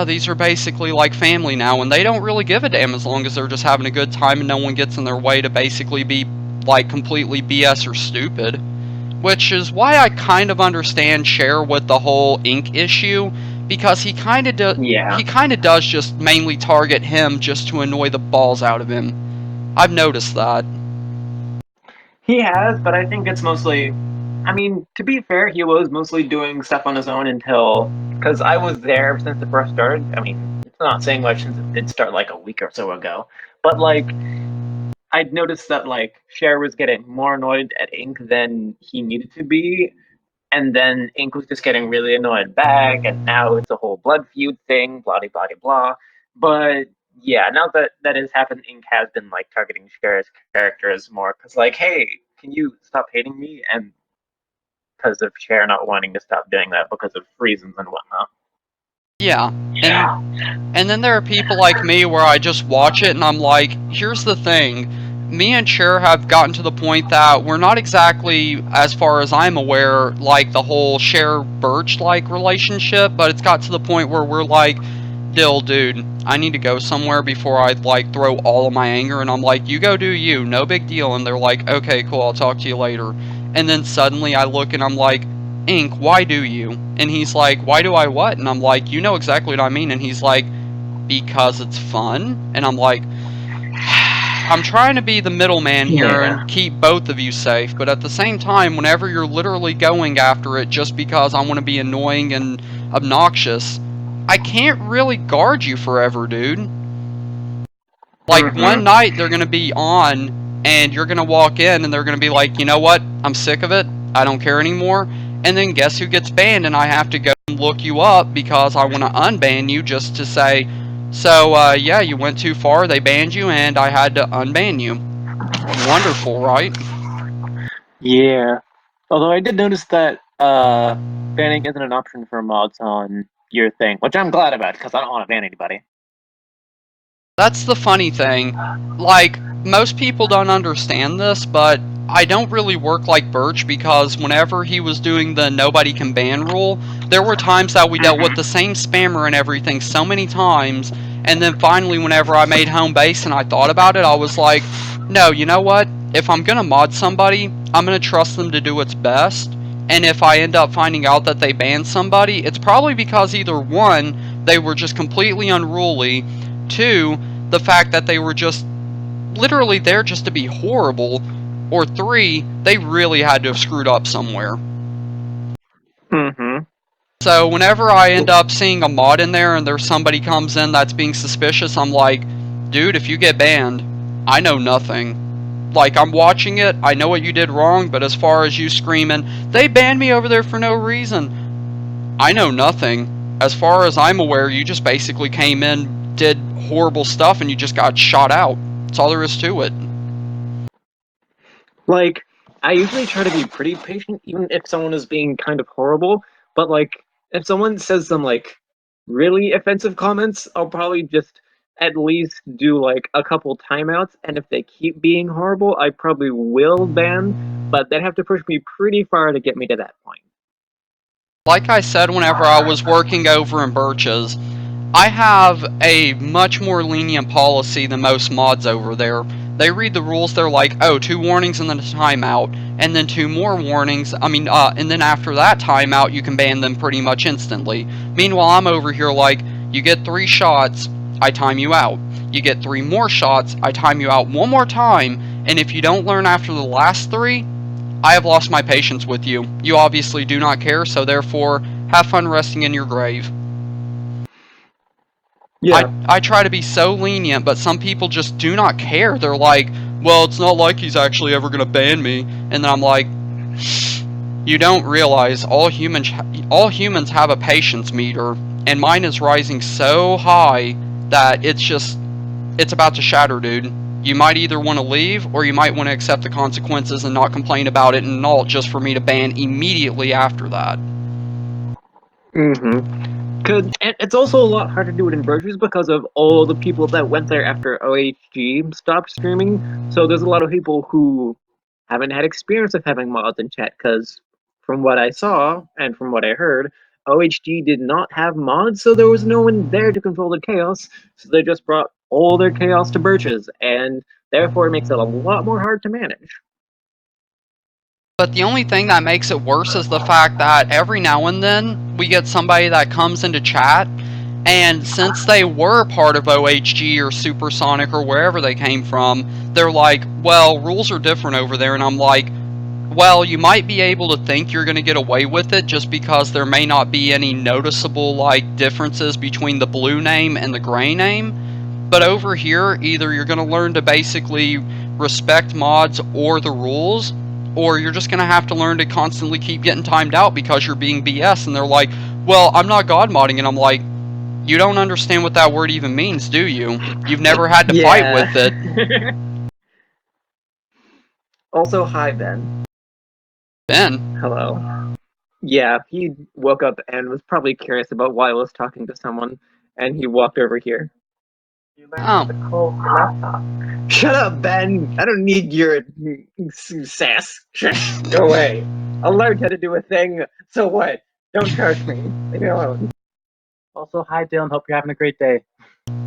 S1: these are basically like family now, and they don't really give a damn as long as they're just having a good time and no one gets in their way to basically be like completely BS or stupid. Which is why I kind of understand Cher with the whole ink issue, because
S2: Yeah.
S1: he kind of does just mainly target him just to annoy the balls out of him. I've noticed that.
S2: He has, but I think it's mostly. I mean, to be fair, he was mostly doing stuff on his own until. Because I was there since it first started. I mean, it's not saying much since it did start like a week or so ago. But, like, I'd noticed that, like, Cher was getting more annoyed at Ink than he needed to be. And then Ink was just getting really annoyed back. And now it's a whole blood feud thing, blah, blah, blah, blah. But yeah, now that that has happened, Ink has been like targeting Cher's characters more because, like, hey, can you stop hating me? And because of Cher not wanting to stop doing that because of reasons and whatnot.
S1: Yeah. And
S2: Yeah.
S1: and then there are people like me where I just watch it and I'm like, here's the thing. Me and Cher have gotten to the point that we're not exactly, as far as I'm aware, like the whole Cher Birch like relationship, but it's got to the point where we're like, Dill, dude, I need to go somewhere before I like throw all of my anger, and I'm like, you go do you, no big deal. And they're like, okay, cool, I'll talk to you later. And then suddenly I look and I'm like, Ink, why do you? And he's like, why do I what? And I'm like, you know exactly what I mean. And he's like, because it's fun. And I'm like, I'm trying to be the middleman here
S2: Yeah.
S1: and keep both of you safe, but at the same time, whenever you're literally going after it just because I want to be annoying and obnoxious, I can't really guard you forever, dude. Like, one
S2: Mm-hmm.
S1: night they're going to be on, and you're going to walk in, and they're going to be like, you know what? I'm sick of it. I don't care anymore. And then guess who gets banned? And I have to go and look you up because I want to unban you just to say, so, yeah, you went too far. They banned you, and I had to unban you. Wonderful, right?
S2: Yeah. Although I did notice that banning isn't an option for mods on your thing, which I'm glad about because I don't want to ban anybody.
S1: That's the funny thing. Like, most people don't understand this, but I don't really work like Birch because whenever he was doing the nobody can ban rule, there were times that we dealt with the
S2: Mm-hmm.
S1: same spammer and everything so many times, and then finally, whenever I made home base and I thought about it, I was like, no, you know what? If I'm gonna mod somebody, I'm gonna trust them to do what's best. And if I end up finding out that they banned somebody, it's probably because either one, they were just completely unruly. Two, the fact that they were just literally there just to be horrible. Or three, they really had to have screwed up somewhere.
S2: Mm-hmm.
S1: So whenever I end up seeing a mod in there and there's somebody comes in that's being suspicious, I'm like, dude, if you get banned, I know nothing. Like, I'm watching it, I know what you did wrong, but as far as you screaming, they banned me over there for no reason, I know nothing. As far as I'm aware, you just basically came in, did horrible stuff, and you just got shot out. That's all there is to it.
S2: Like, I usually try to be pretty patient, even if someone is being kind of horrible. But, like, if someone says some, like, really offensive comments, I'll probably just at least do, like, a couple timeouts. And if they keep being horrible, I probably will ban. But they'd have to push me pretty far to get me to that point.
S1: Like I said, whenever I was working over in Birches, I have a much more lenient policy than most mods over there. They read the rules, they're like, oh, 2 warnings and then a timeout, and then 2 more warnings. And then after that timeout, you can ban them pretty much instantly. Meanwhile, I'm over here like, you get 3 shots, I time you out. You get 3 more shots, I time you out one more time, and if you don't learn after the last 3, I have lost my patience with you. You obviously do not care, so therefore, have fun resting in your grave. I,
S2: Yeah.
S1: I try to be so lenient, but some people just do not care. They're like, well, it's not like he's actually ever going to ban me. And then I'm like, you don't realize all humans have a patience meter, and mine is rising so high that it's about to shatter, dude. You might either want to leave or you might want to accept the consequences and not complain about it and all just for me to ban immediately after that.
S2: Mm-hmm. And it's also a lot harder to do it in burgers because of all the people that went there after OHG stopped streaming. So there's a lot of people who haven't had experience of having mods in chat because from what I saw and from what I heard, OHG did not have mods, so there was no one there to control the chaos. So they just brought all their chaos to Birches, and therefore it makes it a lot more hard to manage.
S1: But the only thing that makes it worse is the fact that every now and then we get somebody that comes into chat, and since they were part of OHG or Supersonic or wherever they came from, they're like, well, rules are different over there, and I'm like, well, you might be able to think you're going to get away with it just because there may not be any noticeable like differences between the blue name and the gray name. But over here, either you're going to learn to basically respect mods or the rules, or you're just going to have to learn to constantly keep getting timed out because you're being BS. And they're like, well, I'm not god modding. And I'm like, you don't understand what that word even means, do you? You've never had to fight with it.
S2: Also, hi, Ben.
S1: Ben?
S2: Hello. Yeah, he woke up and was probably curious about why I was talking to someone, and he walked over here. You learned how to call your laptop. Shut up, Ben! I don't need your sass. Go away. I learned how to do a thing, so what? Don't touch me. Leave me alone. Also, hi, Dillon. Hope you're having a great day.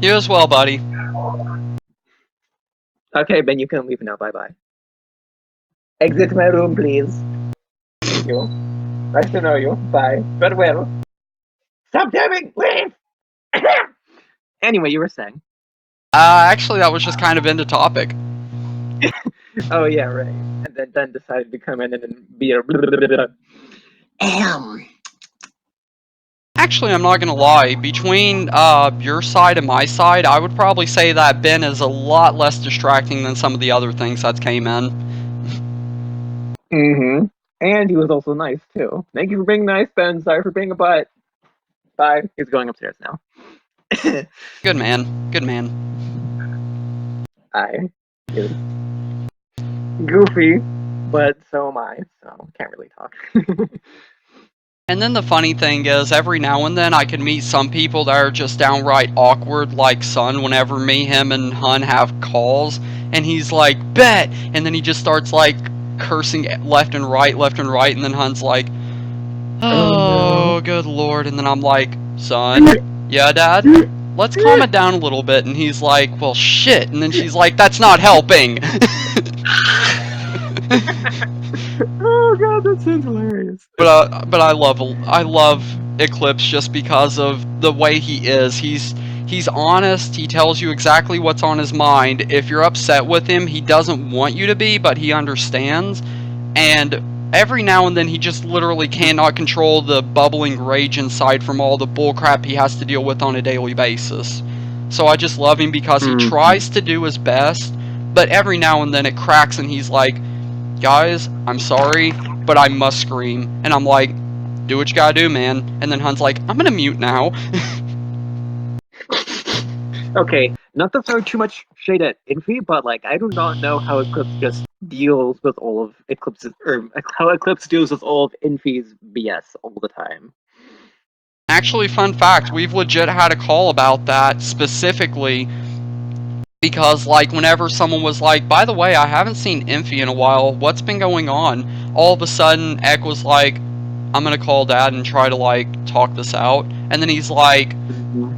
S1: You as well, buddy.
S2: Okay, Ben, you can leave now. Bye-bye. Exit my room, please. Thank you. Nice to know you. Bye. Farewell. Stop dabbing! Leave! Anyway, you were saying.
S1: Actually, that was just kind of into topic.
S2: Oh, yeah, right. And then Ben decided to come in and be a...
S1: Actually, I'm not gonna lie. Between your side and my side, I would probably say that Ben is a lot less distracting than some of the other things that came in.
S2: Mm-hmm. And he was also nice, too. Thank you for being nice, Ben. Sorry for being a butt. Bye. He's going upstairs now.
S1: Good man. Good man.
S2: I is goofy, but so am I, so can't really talk.
S1: And then the funny thing is, every now and then I can meet some people that are just downright awkward, like Sun, whenever me, him, and Hun have calls, and he's like, bet! And then he just starts, like, cursing left and right, and then Hun's like, oh, good lord, and then I'm like, Son, yeah, Dad? Let's calm it down a little bit, and he's like, well, shit, and then she's like, that's not helping!
S2: Oh god, that sounds hilarious.
S1: But I love Eclipse just because of the way he is. He's honest. He tells you exactly what's on his mind. If you're upset with him, he doesn't want you to be, but he understands. And every now and then, he just literally cannot control the bubbling rage inside from all the bullcrap he has to deal with on a daily basis. So I just love him because he tries to do his best, but every now and then it cracks, and he's like, guys, I'm sorry, but I must scream. And I'm like, do what you gotta do, man. And then Hun's like, I'm gonna mute now.
S2: Okay, not to throw too much shade at Infi, but like I do not know how Eclipse just deals with all of Eclipse's, or how Eclipse deals with all of Infi's BS all the time.
S1: Actually, fun fact, we've legit had a call about that specifically because, like, whenever someone was like, by the way, I haven't seen Imphy in a while, what's been going on? All of a sudden, Ek was like, I'm gonna call Dad and try to, like, talk this out. And then he's like,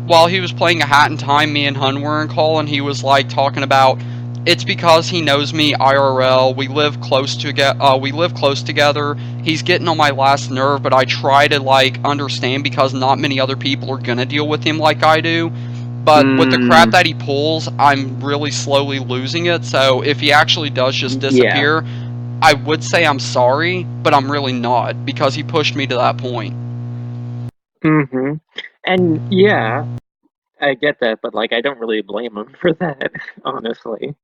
S1: while he was playing a Hat in Time, me and Hun were in call, and he was, like, talking about, it's because he knows me IRL, we live close together, he's getting on my last nerve, but I try to, like, understand because not many other people are gonna deal with him like I do. But with the crap that he pulls, I'm really slowly losing it, so if he actually does just disappear, I would say I'm sorry, but I'm really not, because he pushed me to that point.
S2: Mm-hmm. And yeah, I get that, but like I don't really blame him for that, honestly.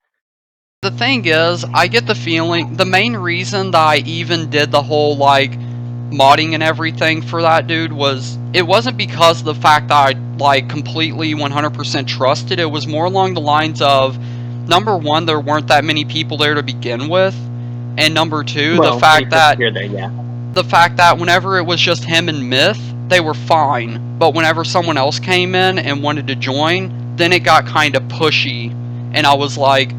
S1: The thing is, I get the feeling, the main reason that I even did the whole, like, modding and everything for that dude was, it wasn't because of the fact that I, like, completely 100% trusted. It was more along the lines of, number one, there weren't that many people there to begin with, and number two, the fact that whenever it was just him and Myth, they were fine, but whenever someone else came in and wanted to join, then it got kind of pushy, and I was like,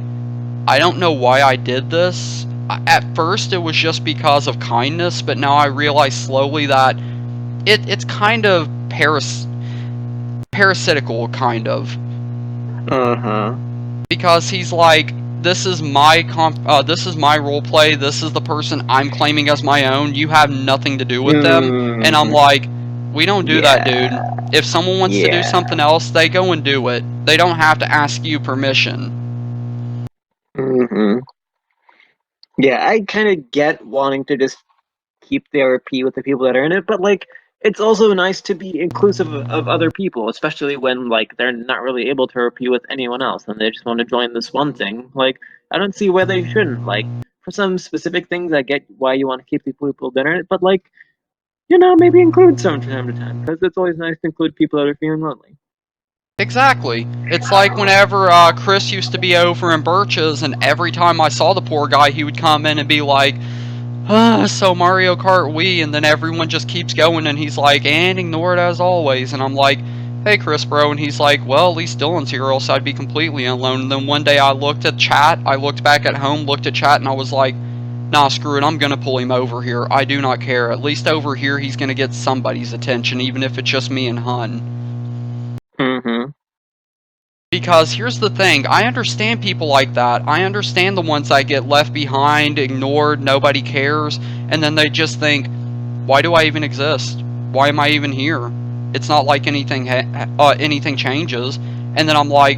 S1: I don't know why I did this. At first, it was just because of kindness, but now I realize slowly that it's kind of parasitical, kind of.
S2: Uh-huh.
S1: Because he's like, this is my role play. This is the person I'm claiming as my own. You have nothing to do with them. And I'm like, we don't do that, dude.
S2: Yeah.
S1: If someone wants to do
S2: Yeah.
S1: something else, they go and do it. They don't have to ask you permission.
S2: Hmm. Yeah, I kind of get wanting to just keep the RP with the people that are in it, but like it's also nice to be inclusive of other people, especially when like they're not really able to RP with anyone else and they just want to join this one thing. Like I don't see why they shouldn't. Like for some specific things, I get why you want to keep the people that are in it, but like maybe include some from time to time because it's always nice to include people that are feeling lonely.
S1: Exactly. It's like whenever Chris used to be over in Birch's, and every time I saw the poor guy, he would come in and be like, so Mario Kart Wii, and then everyone just keeps going, and he's like, and ignore it as always. And I'm like, hey, Chris, bro. And he's like, well, at least Dylan's here, or else I'd be completely alone. And then one day I looked at chat, I looked back at home, looked at chat, and I was like, nah, screw it, I'm gonna pull him over here. I do not care. At least over here, he's gonna get somebody's attention, even if it's just me and Hun.
S2: Mm-hmm.
S1: Because here's the thing, I understand people like that. I understand the ones that get left behind, ignored, nobody cares, and then they just think, why do I even exist? Why am I even here? It's not like anything changes. And then I'm like,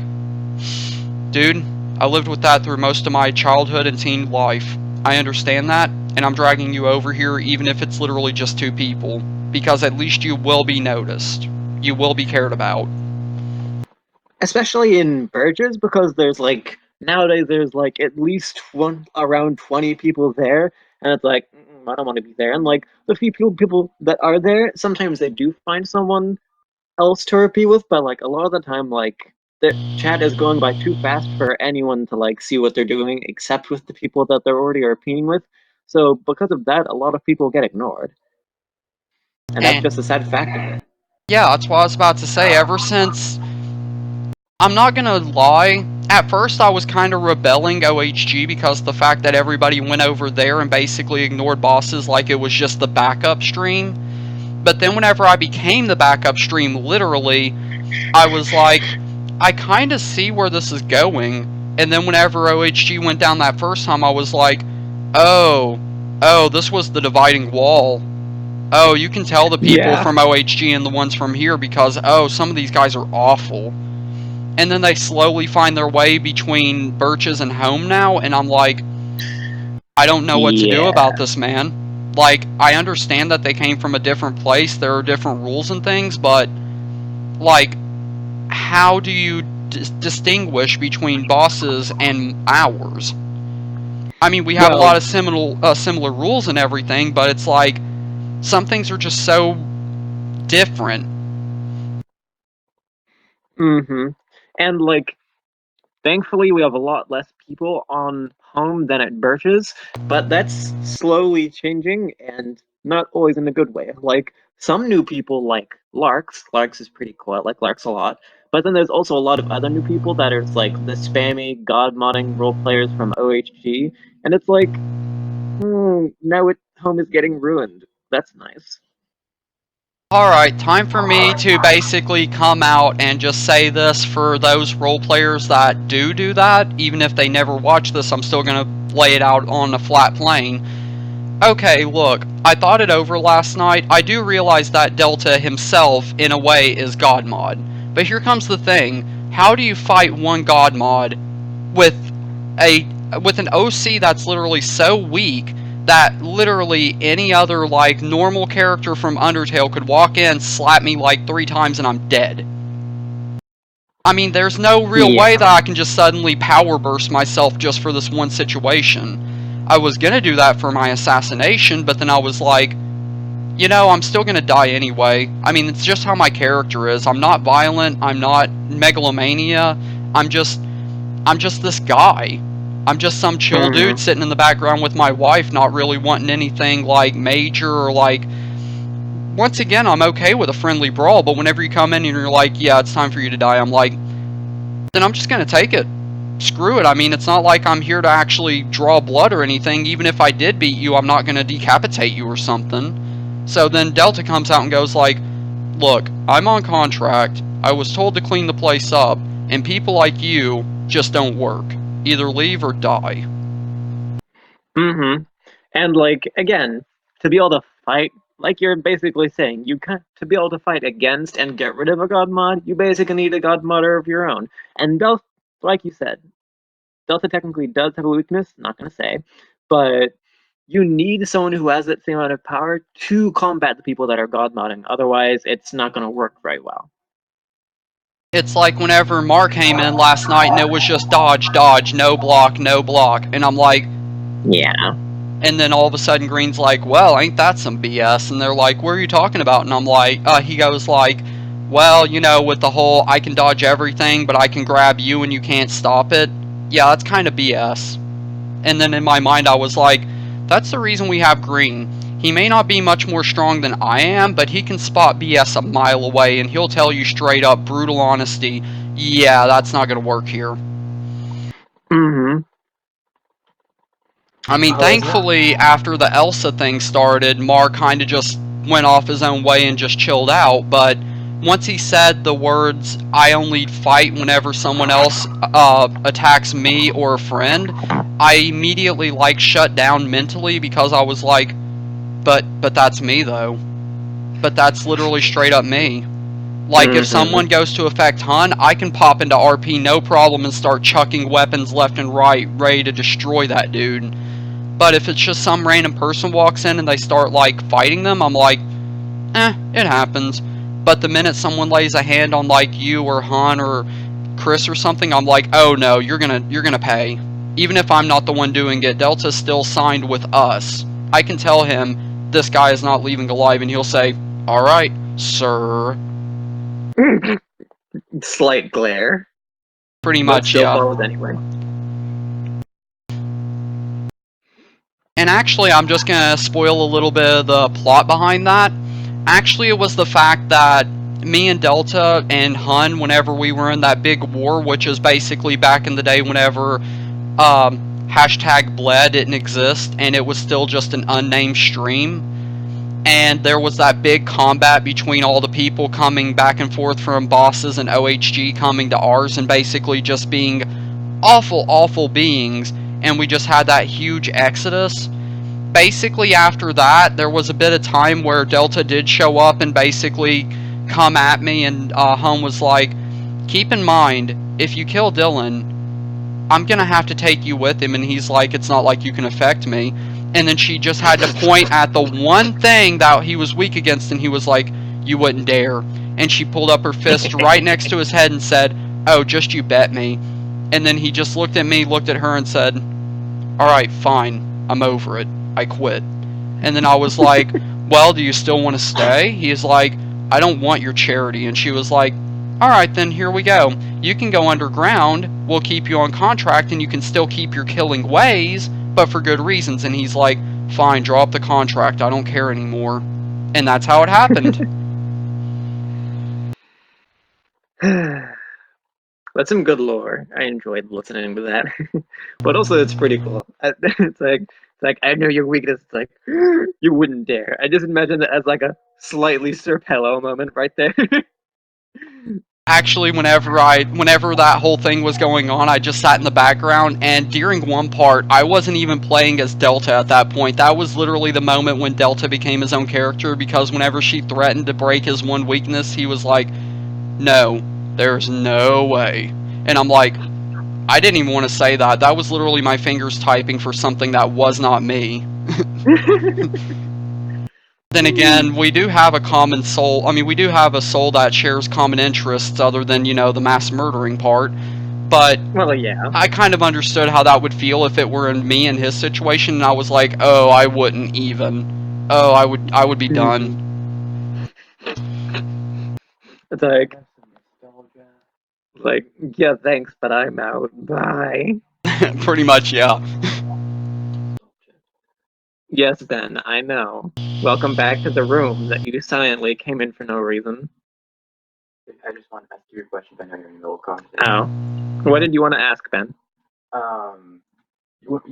S1: dude, I lived with that through most of my childhood and teen life. I understand that, and I'm dragging you over here even if it's literally just two people. Because at least you will be noticed. You will be cared about.
S2: Especially in Burgess because there's like nowadays there's like at least around 20 people there, and it's like I don't want to be there. And like the few people that are there, sometimes they do find someone else to repeat with, but like a lot of the time, like the chat is going by too fast for anyone to like see what they're doing, except with the people that they're already repeating with. So because of that, a lot of people get ignored, and that's just a sad
S1: And
S2: fact of it.
S1: yeah, that's what I was about to say. Ever since, I'm not gonna lie, at first I was kind of rebelling OHG because the fact that everybody went over there and basically ignored bosses like it was just the backup stream. But then whenever I became the backup stream, literally, I was like, I kind of see where this is going. And then whenever OHG went down that first time, I was like, oh, this was the dividing wall. Oh, you can tell the people
S2: Yeah.
S1: from OHG and the ones from here because, oh, some of these guys are awful. And then they slowly find their way between Birch's and home now, and I'm like, I don't know what to do
S2: Yeah.
S1: about this, man. Like, I understand that they came from a different place, there are different rules and things, but, like, how do you distinguish between bosses and ours? I mean, we have a lot
S2: Well,
S1: of similar rules and everything, but it's like, some things are just so different.
S2: mm-hmm. And like thankfully, we have a lot less people on home than at Birch's, but that's slowly changing and not always in a good way. Like some new people like Larks. Larks is pretty cool. I like Larks a lot. But then there's also a lot of other new people that are like the spammy god modding role players from OHG, and it's like, now it home is getting ruined. That's nice.
S1: Alright, time for me to basically come out and just say this for those role players that do that. Even if they never watch this, I'm still gonna lay it out on a flat plane. Okay, look, I thought it over last night. I do realize that Delta himself, in a way, is God Mod. But here comes the thing. How do you fight one God Mod with a with an OC that's literally so weak that literally any other like normal character from Undertale could walk in, slap me like 3 times, and I'm dead? I mean, there's no real way
S2: Yeah.
S1: that I can just suddenly power burst myself just for this one situation. I was gonna do that for my assassination, but then I was like, I'm still gonna die anyway. I mean, it's just how my character is. I'm not violent. I'm not megalomania. I'm just, I'm just this guy. I'm just some chill dude
S2: Hmm.
S1: sitting in the background with my wife, not really wanting anything like major or like. Once again, I'm okay with a friendly brawl, but whenever you come in and you're like, yeah, it's time for you to die, I'm like, then I'm just gonna take it. Screw it. I mean, it's not like I'm here to actually draw blood or anything. Even if I did beat you, I'm not gonna decapitate you or something. So then Delta comes out and goes like, look, I'm on contract. I was told to clean the place up, and people like you just don't work. Either leave or die.
S2: Mm-hmm. And like again, to be able to fight, like you're basically saying, to be able to fight against and get rid of a god mod, you basically need a god modder of your own. And Delta, like you said, Delta technically does have a weakness. Not gonna say, but you need someone who has that same amount of power to combat the people that are god modding. Otherwise, it's not gonna work very well.
S1: It's like whenever Mark came in last night and it was just dodge, dodge, no block, no block. And I'm like,
S2: Yeah.
S1: and then all of a sudden Green's like, well, ain't that some BS? And they're like, what are you talking about? And I'm like, he goes like, well, with the whole I can dodge everything, but I can grab you and you can't stop it. Yeah, that's kind of BS. And then in my mind I was like, that's the reason we have Green. He may not be much more strong than I am, but he can spot BS a mile away and he'll tell you straight up, brutal honesty, yeah, that's not going to work here.
S2: Mm-hmm.
S1: I mean, thankfully, after the Elsa thing started, Mark kind of just went off his own way and just chilled out. But once he said the words, I only fight whenever someone else attacks me or a friend, I immediately, shut down mentally because I was like, but that's me, though. But that's literally straight up me. Like, if someone goes to affect Hun, I can pop into RP no problem and start chucking weapons left and right, ready to destroy that dude. But if it's just some random person walks in and they start, fighting them, I'm like, it happens. But the minute someone lays a hand on, you or Han or Chris or something, I'm like, oh no, you're gonna pay. Even if I'm not the one doing it, Delta's still signed with us. I can tell him, this guy is not leaving alive, and he'll say, alright, sir.
S2: Slight glare.
S1: Pretty
S2: But
S1: much,
S2: still
S1: yeah.
S2: follows anyway.
S1: And actually, I'm just gonna spoil a little bit of the plot behind that. Actually, it was the fact that me and Delta and Hun, whenever we were in that big war, which is basically back in the day whenever hashtag Bled didn't exist and it was still just an unnamed stream, and there was that big combat between all the people coming back and forth from bosses and OHG coming to ours and basically just being awful, awful beings, and we just had that huge exodus. Basically, after that, there was a bit of time where Delta did show up and basically come at me, and Hun was like, keep in mind, if you kill Dillon, I'm gonna have to take you with him, and he's like, it's not like you can affect me. And then she just had to point at the one thing that he was weak against, and he was like, you wouldn't dare. And she pulled up her fist right next to his head and said, oh, just you bet me. And then he just looked at me, looked at her, and said, alright, fine, I'm over it. I quit. And then I was like, well, do you still want to stay? He's like, I don't want your charity. And she was like, alright, then here we go. You can go underground, we'll keep you on contract, and you can still keep your killing ways, but for good reasons. And he's like, fine, draw up the contract, I don't care anymore. And that's how it happened.
S2: That's some good lore. I enjoyed listening to that. But also, it's pretty cool. It's like I know your weakness. It's like you wouldn't dare. I just imagine it as like a slightly Sir Pello moment right there.
S1: Actually, whenever that whole thing was going on, I just sat in the background, and during one part, I wasn't even playing as Delta at that point. That was literally the moment when Delta became his own character, because whenever she threatened to break his one weakness, he was like, no, there's no way. And I'm like, I didn't even want to say that. That was literally my fingers typing for something that was not me. Then again, we do have a common soul. I mean, we do have a soul that shares common interests other than, the mass murdering part. But
S2: Well, yeah.
S1: I kind of understood how that would feel if it were in me in his situation, and I was like, oh, I wouldn't even. Oh, I would be done.
S2: It's like, yeah, thanks, but I'm out. Bye.
S1: Pretty much, yeah.
S2: Yes, Ben, I know. Welcome back to the room that you silently came in for no reason.
S3: I just want to ask you a question. I know you're in the middle of conversation.
S2: Oh. What did you want to ask, Ben?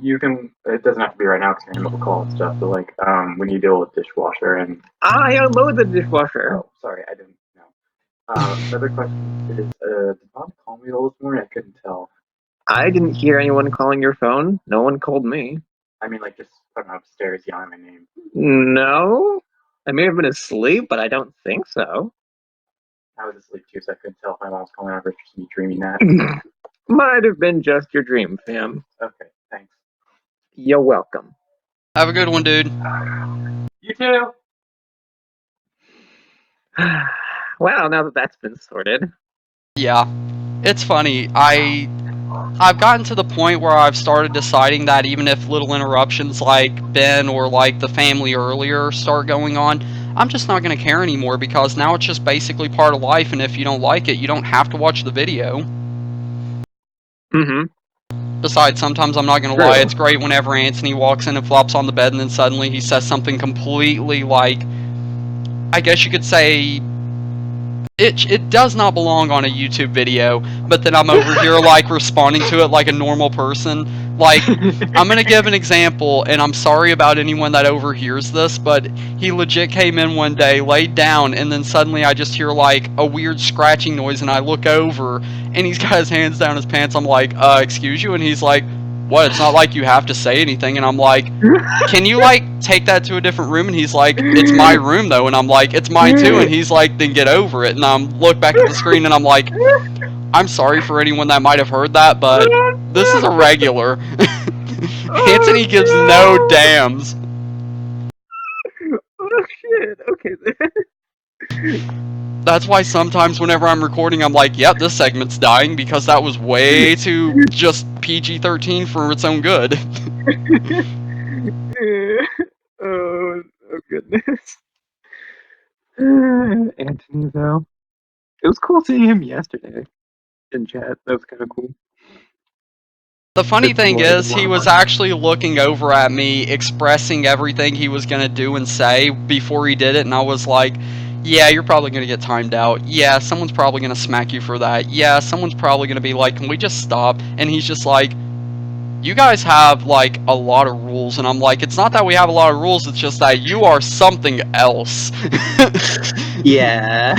S3: You can. It doesn't have to be right now because you're in the middle of call and stuff. But when you deal with dishwasher and
S2: I unload the dishwasher.
S3: oh, sorry, I didn't know. Another question is, did Bob call me this morning? I couldn't tell.
S2: I didn't hear anyone calling your phone. No one called me.
S3: I mean, like, just from upstairs yelling my name.
S2: No? I may have been asleep, but I don't think so.
S3: I was asleep too, so I couldn't tell if my mom was calling out or just me dreaming that.
S2: Might have been just your dream, fam.
S3: Okay, thanks.
S2: You're welcome.
S1: Have a good one, dude.
S3: You too!
S2: Well, now that that's been sorted.
S1: Yeah, it's funny. I've gotten to the point where I've started deciding that even if little interruptions like Ben or like the family earlier start going on, I'm just not going to care anymore because now it's just basically part of life, and if you don't like it, you don't have to watch the video.
S2: Mm-hmm.
S1: Besides, sometimes I'm not going to lie, it's great whenever Anthony walks in and flops on the bed and then suddenly he says something completely like, I guess you could say, it does not belong on a YouTube video, but then I'm over here like responding to it like a normal person. Like, I'm gonna give an example, and I'm sorry about anyone that overhears this, but he legit came in one day, laid down, and then suddenly I just hear like a weird scratching noise, and I look over, and he's got his hands down his pants. I'm like, excuse you? And he's like, what? It's not like you have to say anything. And I'm like, can you like take that to a different room? And he's like, it's my room though. And I'm like, it's mine too. And he's like, then get over it. And I'm look back at the screen and I'm like, I'm sorry for anyone that might have heard that, but this is a regular. Anthony gives no damns.
S2: Oh shit, okay
S1: That's why sometimes whenever I'm recording, I'm like, yep, this segment's dying because that was way too just PG-13 for its own good.
S2: Oh goodness. Anthony, though. It was cool seeing him yesterday in chat. That was kind of cool.
S1: The funny thing is, he was actually looking over at me, expressing everything he was going to do and say before he did it, and I was like, yeah, you're probably going to get timed out. Yeah, someone's probably going to smack you for that. Yeah, someone's probably going to be like, can we just stop? And he's just like, you guys have, like, a lot of rules. And I'm like, it's not that we have a lot of rules, it's just that you are something else.
S2: Yeah.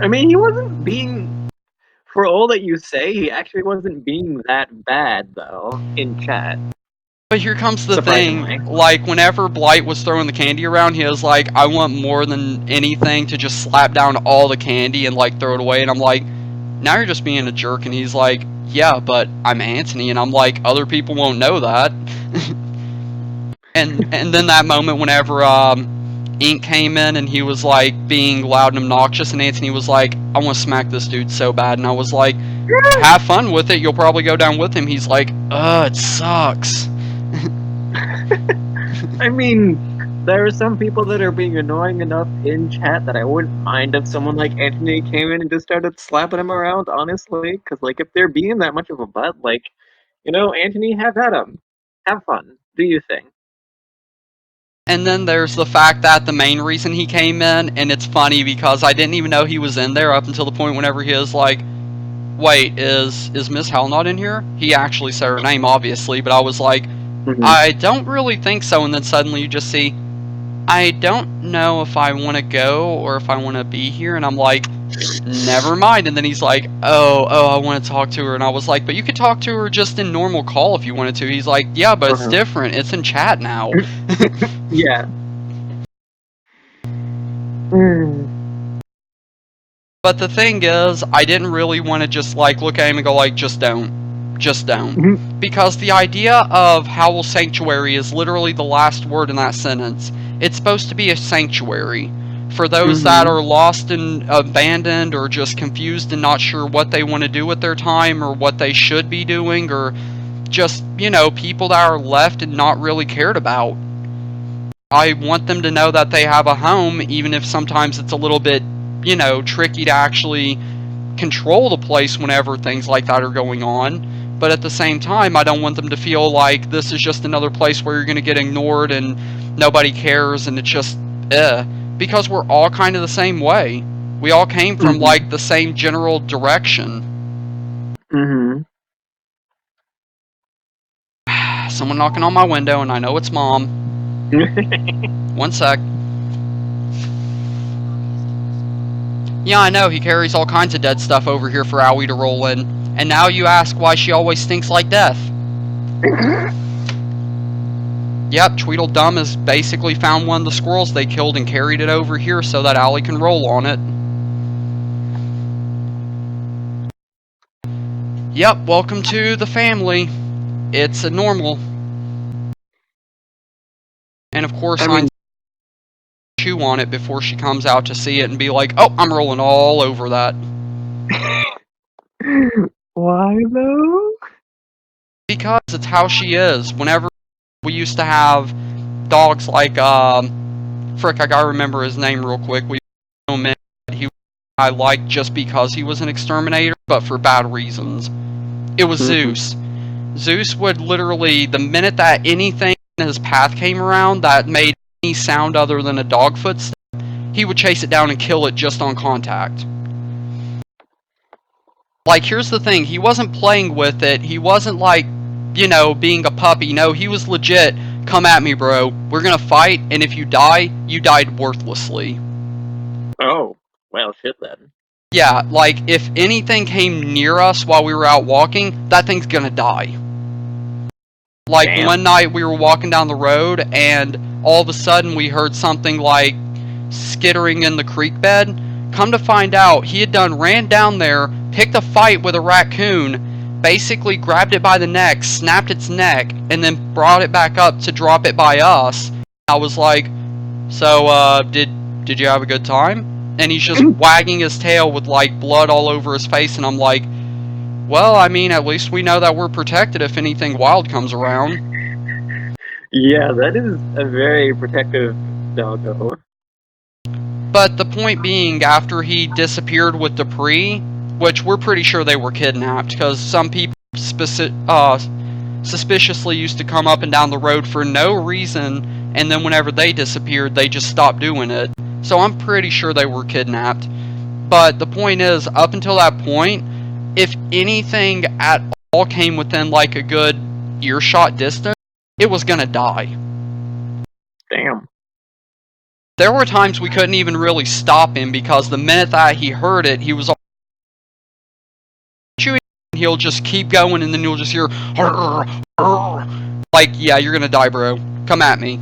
S2: I mean, he wasn't being... For all that you say, he actually wasn't being that bad, though, in chat.
S1: But here comes the thing, like, whenever Blight was throwing the candy around, he was like, I want more than anything to just slap down all the candy and, like, throw it away, and I'm like, now you're just being a jerk, and he's like, yeah, but I'm Anthony, and I'm like, other people won't know that. and then that moment whenever, Ink came in, and he was, like, being loud and obnoxious, and Anthony was like, I want to smack this dude so bad, and I was like, have fun with it, you'll probably go down with him. He's like, it sucks.
S2: I mean, there are some people that are being annoying enough in chat that I wouldn't mind if someone like Anthony came in and just started slapping him around, honestly. Because, like, if they're being that much of a butt, like, you know, Anthony, have at him. Have fun. Do your thing.
S1: And then there's the fact that the main reason he came in, and it's funny because I didn't even know he was in there up until the point whenever he was like, wait, is Miss Howell not in here? He actually said her name, obviously, but I was like, I don't really think so, and then suddenly you just see, I don't know if I want to go or if I want to be here, and I'm like, never mind, and then he's like, oh, I want to talk to her, and I was like, but you could talk to her just in normal call if you wanted to. He's like, yeah, but it's different, it's in chat now.
S2: Yeah.
S1: But the thing is, I didn't really want to just, like, look at him and go, like, just don't. Just don't. Because the idea of Howell Sanctuary is literally the last word in that sentence. It's supposed to be a sanctuary for those that are lost and abandoned or just confused and not sure what they want to do with their time or what they should be doing, or just, you know, people that are left and not really cared about. I want them to know that they have a home, even if sometimes it's a little bit, you know, tricky to actually control the place whenever things like that are going on. But at the same time, I don't want them to feel like this is just another place where you're going to get ignored and nobody cares and it's just, because we're all kind of the same way. We all came from, like, the same general direction. Someone knocking on my window, and I know it's Mom. One sec. Yeah, I know, he carries all kinds of dead stuff over here for Owie to roll in. And now you ask why she always stinks like death. Yep, Tweedledum has basically found one of the squirrels they killed and carried it over here so that Allie can roll on it. Yep, welcome to the family. It's a normal. And of course, I chew on it before she comes out to see it and be like, oh, I'm rolling all over that.
S2: Why though?
S1: Because it's how she is. Whenever we used to have dogs like, frick, I gotta remember his name real quick. We I liked just because he was an exterminator, but for bad reasons. It was Zeus. Zeus would literally, the minute that anything in his path came around that made any sound other than a dog footstep, he would chase it down and kill it just on contact. Like, here's the thing, he wasn't playing with it, he wasn't like, you know, being a puppy. No, he was legit, come at me, bro, we're gonna fight, and if you die, you died worthlessly.
S2: Oh, well, shit then.
S1: Yeah, like, if anything came near us while we were out walking, that thing's gonna die. Like,
S2: Damn.
S1: one night we were walking down the road, and all of a sudden we heard something like skittering in the creek bed. Come to find out, he had ran down there, picked a fight with a raccoon, basically grabbed it by the neck, snapped its neck, and then brought it back up to drop it by us. I was like, so, did you have a good time? And he's just wagging his tail with, like, blood all over his face, and I'm like, well, I mean, at least we know that we're protected if anything wild comes around.
S2: Yeah, that is a very protective doggo.
S1: But the point being, after he disappeared with Dupree, which we're pretty sure they were kidnapped, because some people suspiciously used to come up and down the road for no reason, and then whenever they disappeared, they just stopped doing it. So I'm pretty sure they were kidnapped. But the point is, up until that point, if anything at all came within like a good earshot distance, it was gonna die.
S2: Damn.
S1: There were times we couldn't even really stop him because the minute that he heard it, he was all chewing. He'll just keep going, and then you'll just hear, "Arr, arr." Like, yeah, you're gonna die, bro. Come at me.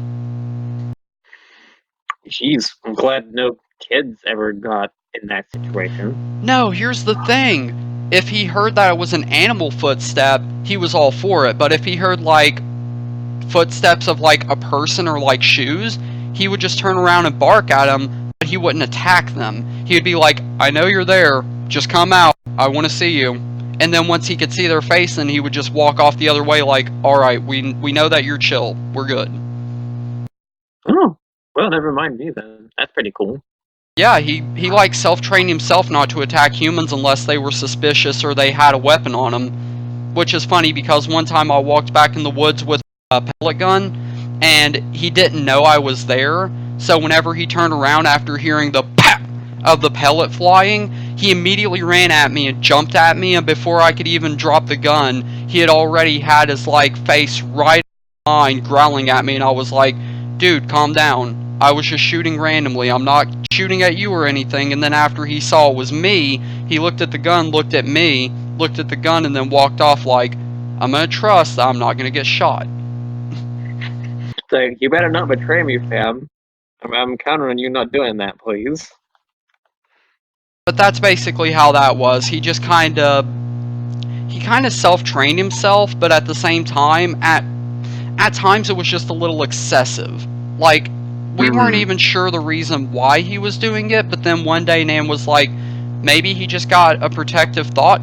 S2: Jeez, I'm glad no kids ever got in that situation.
S1: No, here's the thing. If he heard that it was an animal footstep, he was all for it. But if he heard, like, footsteps of, like, a person or, like, shoes, he would just turn around and bark at them, but he wouldn't attack them. He would be like, I know you're there. Just come out. I want to see you. And then once he could see their face, then he would just walk off the other way like, alright, we know that you're chill. We're good.
S2: Oh, well, never mind me then. That's pretty cool.
S1: Yeah, he like self-trained himself not to attack humans unless they were suspicious or they had a weapon on them. Which is funny because one time I walked back in the woods with a pellet gun and he didn't know I was there. So whenever he turned around after hearing the pap of the pellet flying, he immediately ran at me and jumped at me, and before I could even drop the gun, he had already had his like face right in line growling at me, and I was like, dude, calm down. I was just shooting randomly. I'm not shooting at you or anything. And then after he saw it was me, he looked at the gun, looked at me, looked at the gun, and then walked off like, I'm gonna trust that I'm not gonna get shot.
S2: So you better not betray me, fam. I'm counting on you not doing that, please.
S1: But that's basically how that was. He just kind of self-trained himself, but at the same time, at times it was just a little excessive. Like, we weren't even sure the reason why he was doing it, but then one day Nam was like, maybe he just got a protective thought,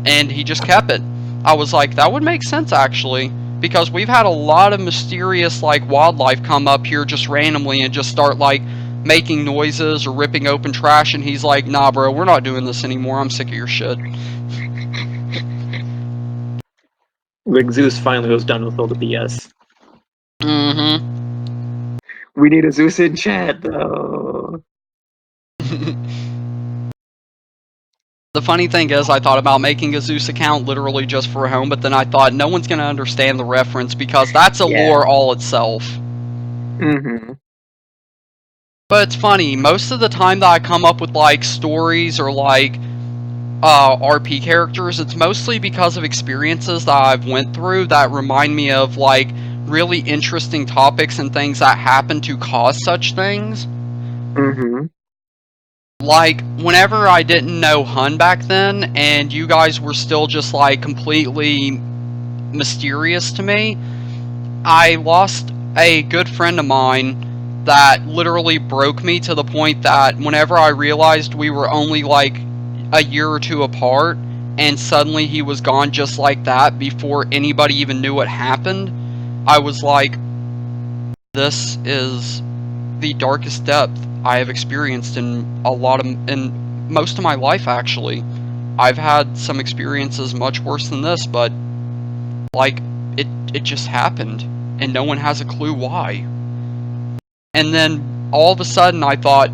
S1: and he just kept it. I was like, that would make sense, actually, because we've had a lot of mysterious, like, wildlife come up here just randomly and just start, like, making noises or ripping open trash, and he's like, nah, bro, we're not doing this anymore. I'm sick of your shit.
S2: Like, Zeus finally was done with all the BS.
S1: Mm-hmm.
S2: We need a Zeus in chat, though.
S1: The funny thing is, I thought about making a Zeus account literally just for a home, but then I thought no one's going to understand the reference because that's a lore all itself.
S2: Mm-hmm.
S1: But it's funny, most of the time that I come up with like stories or like RP characters, it's mostly because of experiences that I've went through that remind me of like really interesting topics and things that happen to cause such things.
S2: Mm-hmm.
S1: Like, whenever I didn't know Hun back then, and you guys were still just like completely mysterious to me, I lost a good friend of mine that literally broke me to the point that whenever I realized we were only like a year or two apart, and suddenly he was gone just like that before anybody even knew what happened, I was like, this is the darkest depth I have experienced in most of my life, actually. I've had some experiences much worse than this, but like it just happened and no one has a clue why. And then all of a sudden I thought,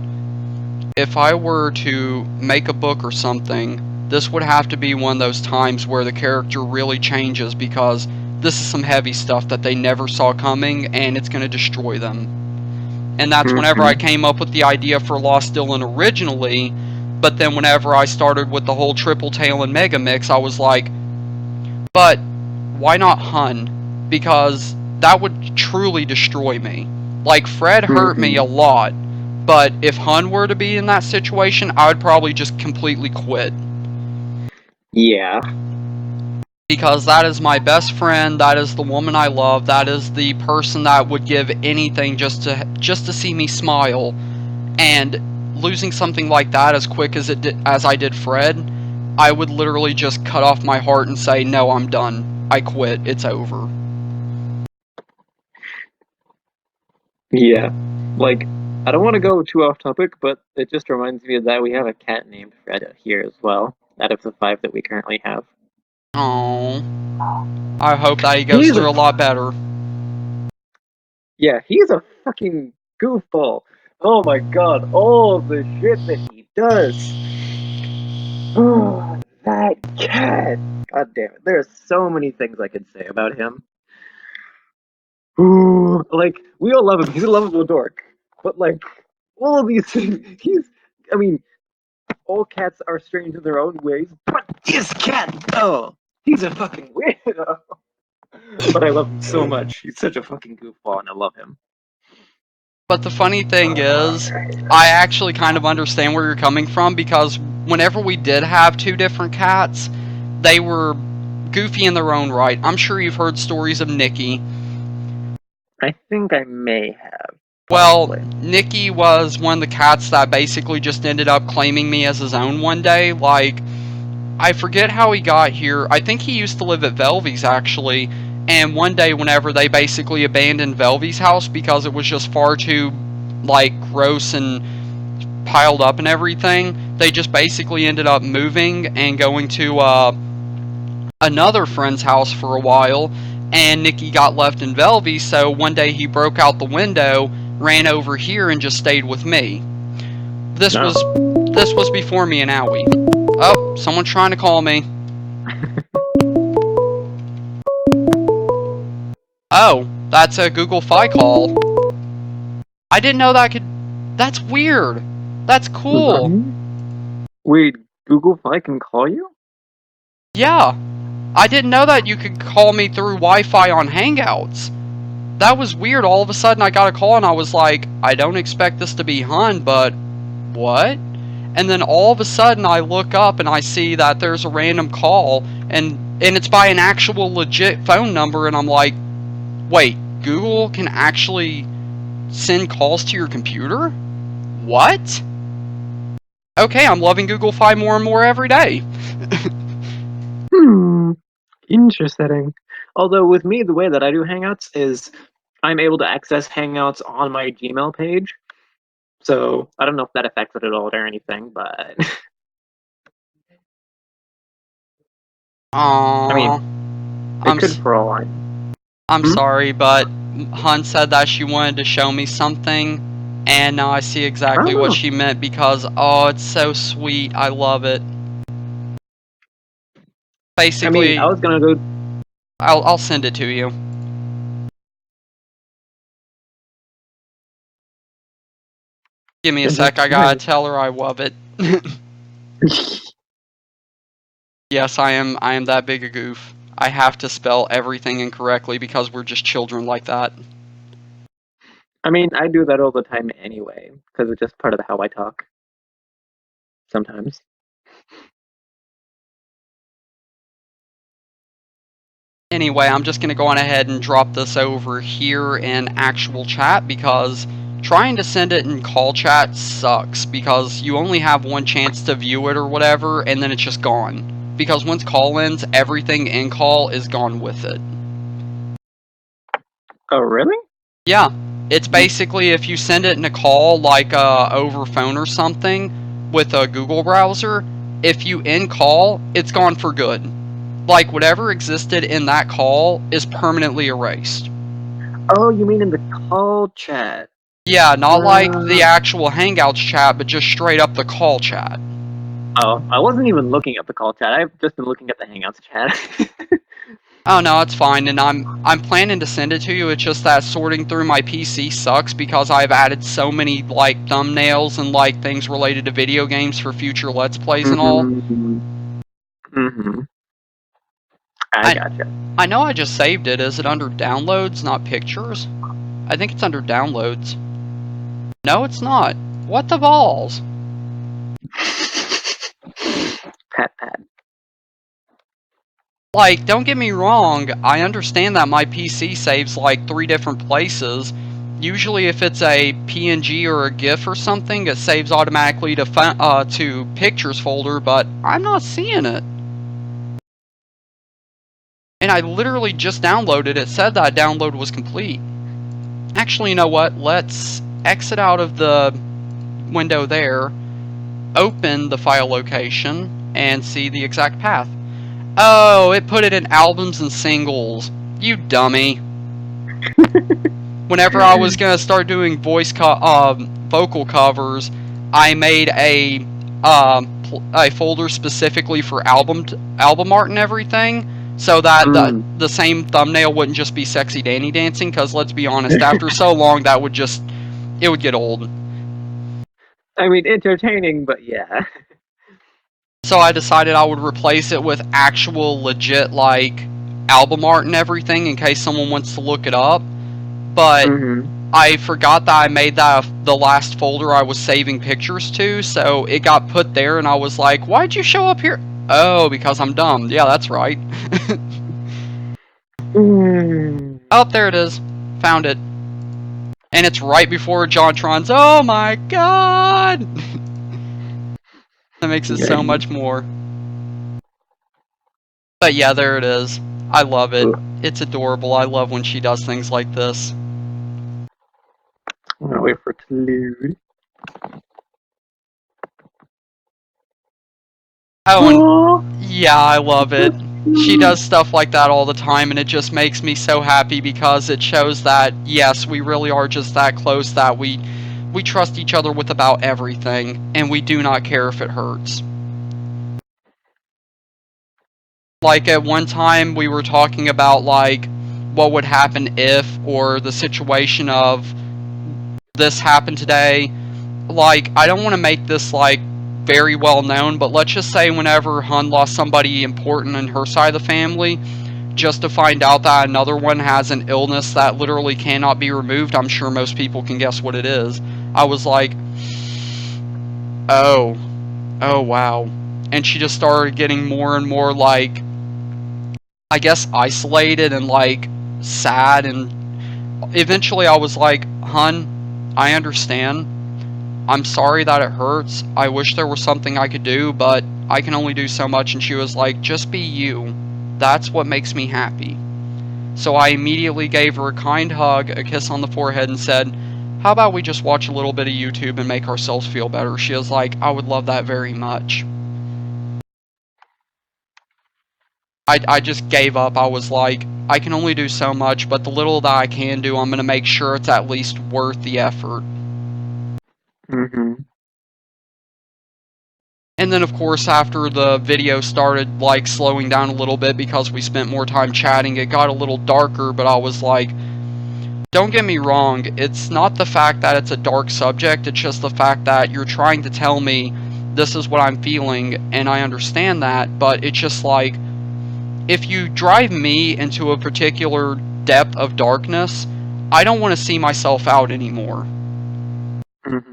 S1: if I were to make a book or something, this would have to be one of those times where the character really changes, because this is some heavy stuff that they never saw coming and it's going to destroy them. And that's whenever I
S2: Mm-hmm.
S1: came up with the idea for Lost Dillon originally. But then whenever I started with the whole Triple Tail and Mega Mix, I was like, but why not Hun? Because that would truly destroy me. Like, Fred hurt me
S2: Mm-hmm.
S1: a lot, but if Hun were to be in that situation, I would probably just completely quit.
S2: Yeah.
S1: Because that is my best friend, that is the woman I love, that is the person that would give anything just to see me smile. And losing something like that as quick as I did Fred, I would literally just cut off my heart and say, no, I'm done. I quit. It's over.
S2: Yeah. Like, I don't want to go too off topic, but it just reminds me that we have a cat named Fred here as well, out of the 5 that we currently have.
S1: Oh, I hope that he goes
S2: He's
S1: through
S2: a
S1: a lot better.
S2: he's a fucking goofball. Oh my god, all of the shit that he does. Oh, that cat. God damn it. There are so many things I could say about him. Ooh, like, we all love him. He's a lovable dork. But like, all of these things, I mean, all cats are strange in their own ways, but this cat, oh, he's a fucking weirdo. But I love him so much. He's such a fucking goofball, and I love him.
S1: But the funny thing is, I actually kind of understand where you're coming from, because whenever we did have two different cats, they were goofy in their own right. I'm sure you've heard stories of Nikki.
S2: I think I may have,
S1: Well,
S2: possibly.
S1: Nikki was one of the cats that basically just ended up claiming me as his own one day. Like, I forget how he got here. I think he used to live at Velvy's, actually. And one day, whenever they basically abandoned Velvy's house because it was just far too, like, gross and piled up and everything, they just basically ended up moving and going to another friend's house for a while. And Nikki got left in Velvy, so one day he broke out the window, ran over here, and just stayed with me. This
S2: No.
S1: was this was before me and Owie. Oh, someone's trying to call me. Oh, that's a Google Fi call. I didn't know that could. That's weird. That's cool.
S2: Right? Wait, Google Fi can call you?
S1: Yeah, I didn't know that you could call me through Wi-Fi on Hangouts. That was weird. All of a sudden, I got a call and I was like, I don't expect this to be Hun, but what? And then all of a sudden, I look up and I see that there's a random call, and it's by an actual legit phone number, and I'm like, wait, Google can actually send calls to your computer? What? Okay, I'm loving Google Fi more and more every day.
S2: Hmm. Interesting. Although with me, the way that I do Hangouts is I'm able to access Hangouts on my Gmail page. So I don't know if that affects it at all or anything, but I mean,
S1: Aww.
S2: it
S1: I'm
S2: could for all I know.
S1: I'm
S2: Hmm?
S1: sorry, but Hun said that she wanted to show me something, and now I see
S2: I
S1: exactly
S2: don't
S1: what
S2: know.
S1: she meant, because oh, it's so sweet. I love it.
S2: I mean, I
S1: Basically,
S2: was gonna go.
S1: I'll send it to you. Give me a sec, I gotta tell her I love it. Yes, I am that big a goof. I have to spell everything incorrectly because we're just children like that.
S2: I mean, I do that all the time anyway, because it's just part of how I talk. Sometimes.
S1: Anyway, I'm just going to go on ahead and drop this over here in actual chat because trying to send it in call chat sucks because you only have one chance to view it or whatever, and then it's just gone. Because once call ends, everything in call is gone with it.
S2: Oh, really?
S1: Yeah, it's basically if you send it in a call, like over phone or something, with a Google browser, if you end call, it's gone for good. Like, whatever existed in that call is permanently erased.
S2: Oh, you mean in the call chat?
S1: Yeah, not like the actual Hangouts chat, but just straight up the call chat.
S2: Oh, I wasn't even looking at the call chat. I've just been looking at the Hangouts chat.
S1: Oh no, it's fine, and I'm planning to send it to you. It's just that sorting through my PC sucks because I've added so many like thumbnails and like things related to video games for future Let's Plays and all.
S2: Mm-hmm. I gotcha.
S1: I know I just saved it. Is it under downloads, not pictures? I think it's under downloads. No, it's not. What the balls?
S2: Pat pat.
S1: Like, don't get me wrong, I understand that my PC saves like 3 different places. Usually if it's a PNG or a GIF or something, it saves automatically to pictures folder, but I'm not seeing it. And I literally just downloaded it. It said that download was complete. Actually, you know what? Let's exit out of the window there, open the file location, and see the exact path. Oh, it put it in albums and singles. You dummy. Whenever I was gonna start doing vocal covers, I made a folder specifically for album art and everything, so that the same thumbnail wouldn't just be sexy Danny dancing. Because let's be honest, after so long, it would get old.
S2: I mean, entertaining, but yeah.
S1: So I decided I would replace it with actual legit like album art and everything in case someone wants to look it up. But I forgot that I made that the last folder I was saving pictures to, so it got put there and I was like, why'd you show up here? Oh, because I'm dumb. Yeah, that's right. Oh, there it is. Found it. And it's right before JonTron's. Oh my god! That makes it so much more. But yeah, there it is. I love it. It's adorable. I love when she does things like this.
S2: I'm gonna wait for it to load.
S1: Oh, and yeah, I love it. She does stuff like that all the time, and it just makes me so happy because it shows that, yes, we really are just that close, that we trust each other with about everything, and we do not care if it hurts. Like, at one time, we were talking about, like, what would happen if, or the situation of this happened today. Like, I don't want to make this, like, very well known, but let's just say whenever Hun lost somebody important in her side of the family, just to find out that another one has an illness that literally cannot be removed, I'm sure most people can guess what it is. I was like, oh wow. And she just started getting more and more, like, I guess isolated and, like, sad, and eventually I was like, Hun, I understand. I'm sorry that it hurts. I wish there was something I could do, but I can only do so much. And she was like, just be you. That's what makes me happy. So I immediately gave her a kind hug, a kiss on the forehead, and said, how about we just watch a little bit of YouTube and make ourselves feel better? She was like, I would love that very much. I just gave up. I was like, I can only do so much, but the little that I can do, I'm going to make sure it's at least worth the effort. And then, of course, after the video started, like, slowing down a little bit because we spent more time chatting, it got a little darker, but I was like, don't get me wrong, it's not the fact that it's a dark subject, it's just the fact that you're trying to tell me this is what I'm feeling, and I understand that, but it's just like, if you drive me into a particular depth of darkness, I don't want to see myself out anymore.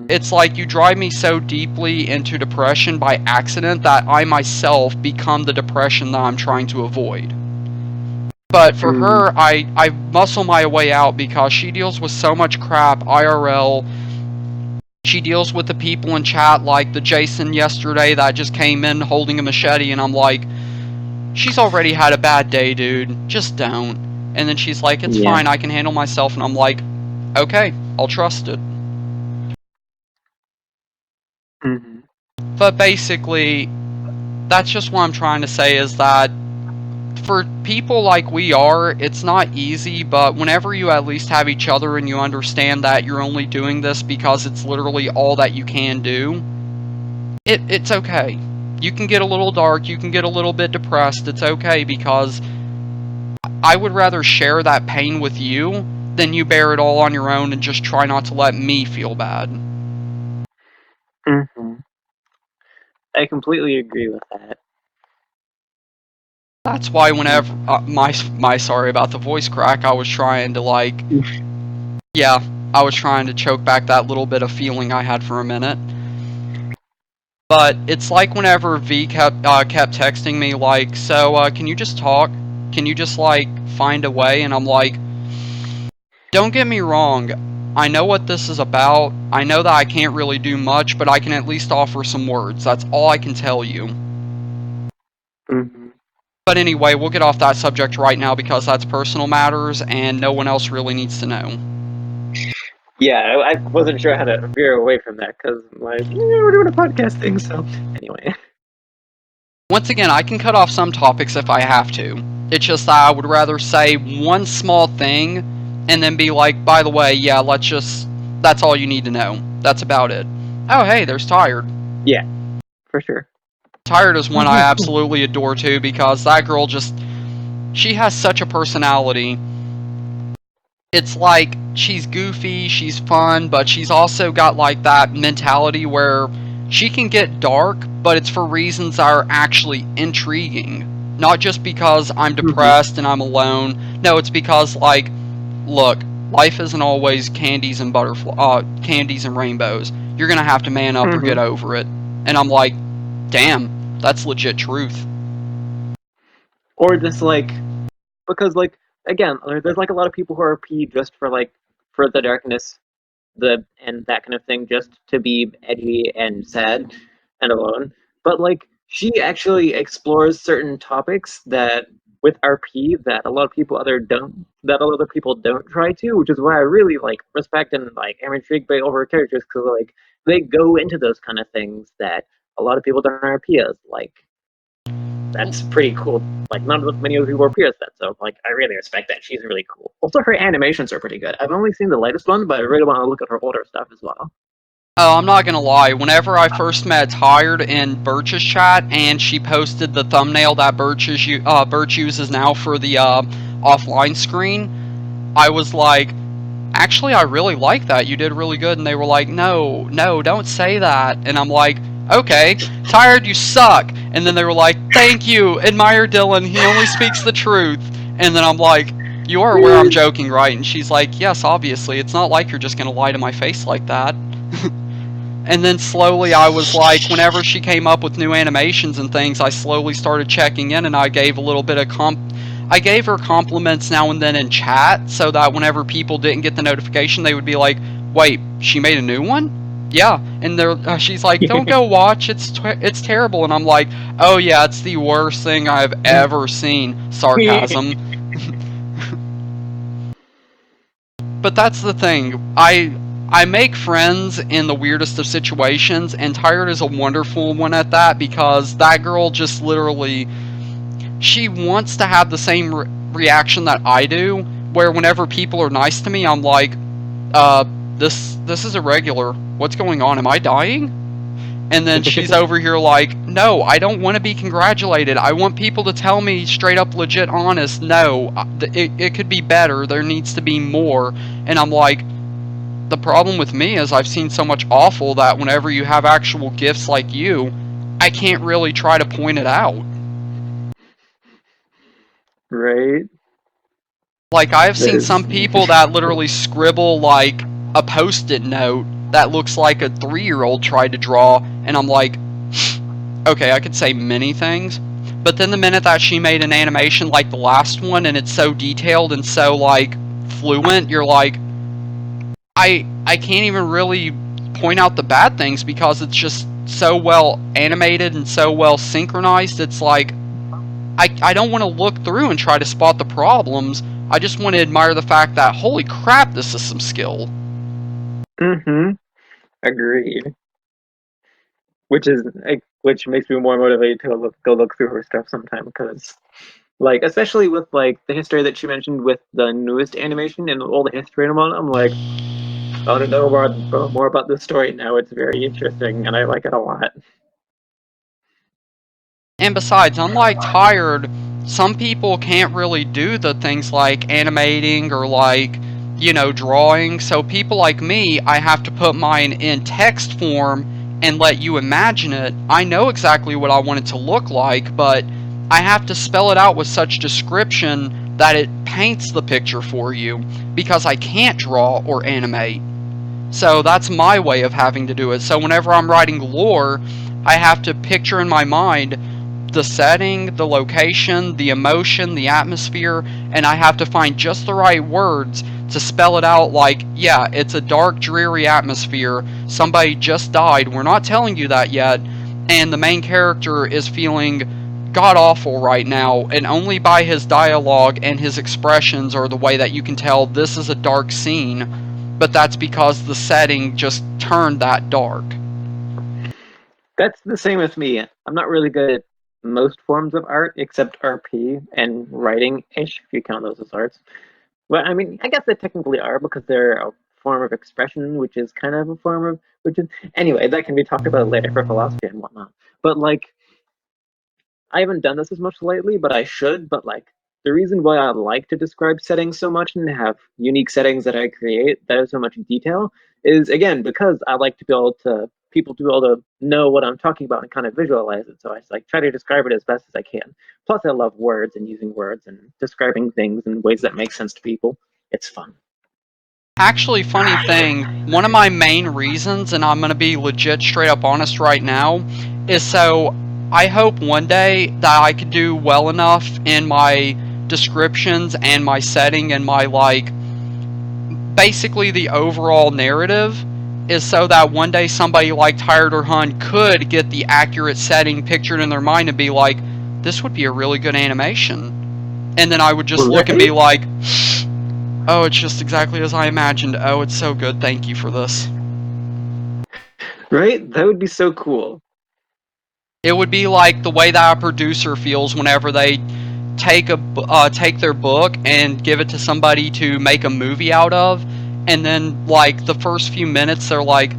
S1: It's like you drive me so deeply into depression by accident that I myself become the depression that I'm trying to avoid. But for her, I muscle my way out because she deals with so much crap IRL. She deals with the people in chat like the Jason yesterday that just came in holding a machete, and I'm like, she's already had a bad day, dude. Just don't. And then she's like, it's fine, I can handle myself. And I'm like, okay, I'll trust it. But basically, that's just what I'm trying to say, is that for people like we are, it's not easy, but whenever you at least have each other and you understand that you're only doing this because it's literally all that you can do, it's okay. You can get a little dark, you can get a little bit depressed, it's okay, because I would rather share that pain with you than you bear it all on your own and just try not to let me feel bad.
S2: I completely agree with that.
S1: That's why whenever my sorry about the voice crack, I was trying to I was trying to choke back that little bit of feeling I had for a minute. But it's like whenever V kept texting me like, so can you just talk? Can you just find a way? And I'm like, don't get me wrong, I know what this is about. I know that I can't really do much, but I can at least offer some words. That's all I can tell you. But anyway, we'll get off that subject right now because that's personal matters and no one else really needs to know.
S2: Yeah, I wasn't sure how to veer away from that because we're doing a podcast thing, so anyway.
S1: Once again, I can cut off some topics if I have to. It's just that I would rather say one small thing and then be like, by the way, yeah, that's all you need to know. That's about it. Oh, hey, there's Tired.
S2: Yeah, for sure.
S1: Tired is one I absolutely adore too, because that girl she has such a personality. It's like, she's goofy, she's fun, but she's also got that mentality where she can get dark, but it's for reasons that are actually intriguing. Not just because I'm depressed and I'm alone. No, it's because, look, life isn't always candies and candies and rainbows. You're gonna have to man up or get over it. And I'm like, damn, that's legit truth.
S2: Or just because again, there's a lot of people who are P just for for the darkness, and that kind of thing, just to be edgy and sad and alone. But she actually explores certain topics that with RP that a lot of people other people don't try to, which is why I really respect and am intrigued by older characters, because they go into those kind of things that a lot of people don't RP as. That's pretty cool. Not many other people are peers that, so I really respect that. She's really cool. Also, her animations are pretty good. I've only seen the latest one, but I really want to look at her older stuff as well.
S1: Oh, I'm not gonna lie, whenever I first met Tired in Birch's chat, and she posted the thumbnail that Birch uses now for the offline screen, I was like, actually, I really like that. You did really good. And they were like, no, don't say that. And I'm like, okay, Tired, you suck. And then they were like, thank you, admire Dillon, he only speaks the truth. And then I'm like, you are aware I'm joking, right? And she's like, yes, obviously, it's not like you're just gonna lie to my face like that. And then slowly I was like, whenever she came up with new animations and things, I slowly started checking in, and I gave a little bit of I gave her compliments now and then in chat, so that whenever people didn't get the notification, they would be like, wait, she made a new one? Yeah. And she's like, don't go watch, it's terrible. And I'm like, oh yeah, it's the worst thing I've ever seen. Sarcasm. But that's the thing. I make friends in the weirdest of situations, and Tired is a wonderful one at that, because that girl just literally, she wants to have the same reaction that I do, where whenever people are nice to me, I'm like, this is irregular. What's going on? Am I dying? And then she's over here like, no, I don't want to be congratulated. I want people to tell me straight up, legit, honest, no, it could be better. There needs to be more. And I'm like, the problem with me is I've seen so much awful that whenever you have actual gifts like you, I can't really try to point it out.
S2: Right?
S1: Like, I have seen
S2: There's
S1: some people that literally scribble like a post-it note that looks like a 3-year-old tried to draw, and I'm like, okay, I could say many things, but then the minute that she made an animation like the last one and it's so detailed and so like fluent, you're like, I can't even really point out the bad things because it's just so well animated and so well synchronized. It's like I don't want to look through and try to spot the problems. I just want to admire the fact that, holy crap, this is some skill.
S2: agreed. Which makes me more motivated to go look through her stuff sometime because, like, especially with like the history that she mentioned with the newest animation and all the history and all, I'm like, I want to know more about this story now. It's very interesting and I like it a lot.
S1: And besides, unlike Tired, some people can't really do the things like animating or like, drawing. So people like me, I have to put mine in text form and let you imagine it. I know exactly what I want it to look like, but I have to spell it out with such description that it paints the picture for you because I can't draw or animate. So that's my way of having to do it. So whenever I'm writing lore, I have to picture in my mind the setting, the location, the emotion, the atmosphere, and I have to find just the right words to spell it out like, yeah, it's a dark, dreary atmosphere. Somebody just died. We're not telling you that yet. And the main character is feeling god awful right now, and only by his dialogue and his expressions are the way that you can tell this is a dark scene, but that's because the setting just turned that dark.
S2: That's the same with me. I'm not really good at most forms of art except RP and writing ish, if you count those as arts. Well, I mean, I guess they technically are because they're a form of expression, which is kind of a form of which is anyway, that can be talked about later for philosophy and whatnot. But like I haven't done this as much lately, but I should. But like the reason why I like to describe settings so much and have unique settings that I create that have so much detail is again because I like to be able to people to be able to know what I'm talking about and kind of visualize it. So I like try to describe it as best as I can. Plus, I love words and using words and describing things in ways that make sense to people. It's fun.
S1: Actually, funny thing, one of my main reasons, and I'm going to be legit straight up honest right now, is so I hope one day that I could do well enough in my descriptions and my setting and my, like, basically the overall narrative is so that one day somebody like Tired or Hun could get the accurate setting pictured in their mind and be like, this would be a really good animation. And then I would just look and be
S2: Right?
S1: like, oh, it's just exactly as I imagined. Oh, it's so good. Thank you for this.
S2: Right? That would be so cool.
S1: It would be like the way that a producer feels whenever they take their book and give it to somebody to make a movie out of, and then like the first few minutes they're like,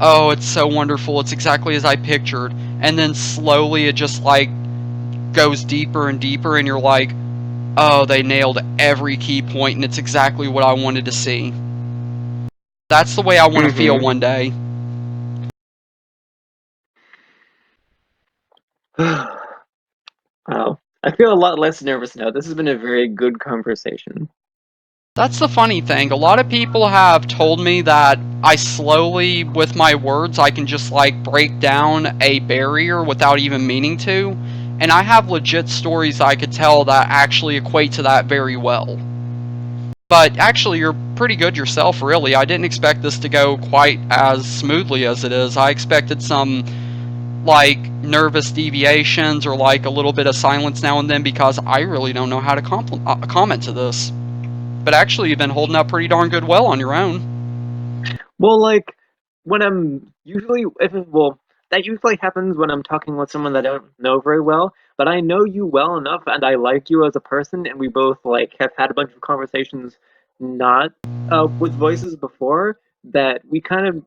S1: "Oh, it's so wonderful. It's exactly as I pictured," and then slowly it just like goes deeper and deeper, and you're like, "Oh, they nailed every key point, and it's exactly what I wanted to see." That's the way I want to feel
S2: Mm-hmm.
S1: one day.
S2: Wow. I feel a lot less nervous now. This has been a very good conversation.
S1: That's the funny thing. A lot of people have told me that I slowly, with my words, I can just like break down a barrier without even meaning to. And I have legit stories I could tell that actually equate to that very well. But actually, you're pretty good yourself, really. I didn't expect this to go quite as smoothly as it is. I expected some, like, nervous deviations or, like, a little bit of silence now and then because I really don't know how to comment to this. But actually, you've been holding up pretty darn good well on your own.
S2: Well, like when I'm usually if well, that usually happens when I'm talking with someone that I don't know very well, but I know you well enough and I like you as a person and we both like have had a bunch of conversations not with voices before that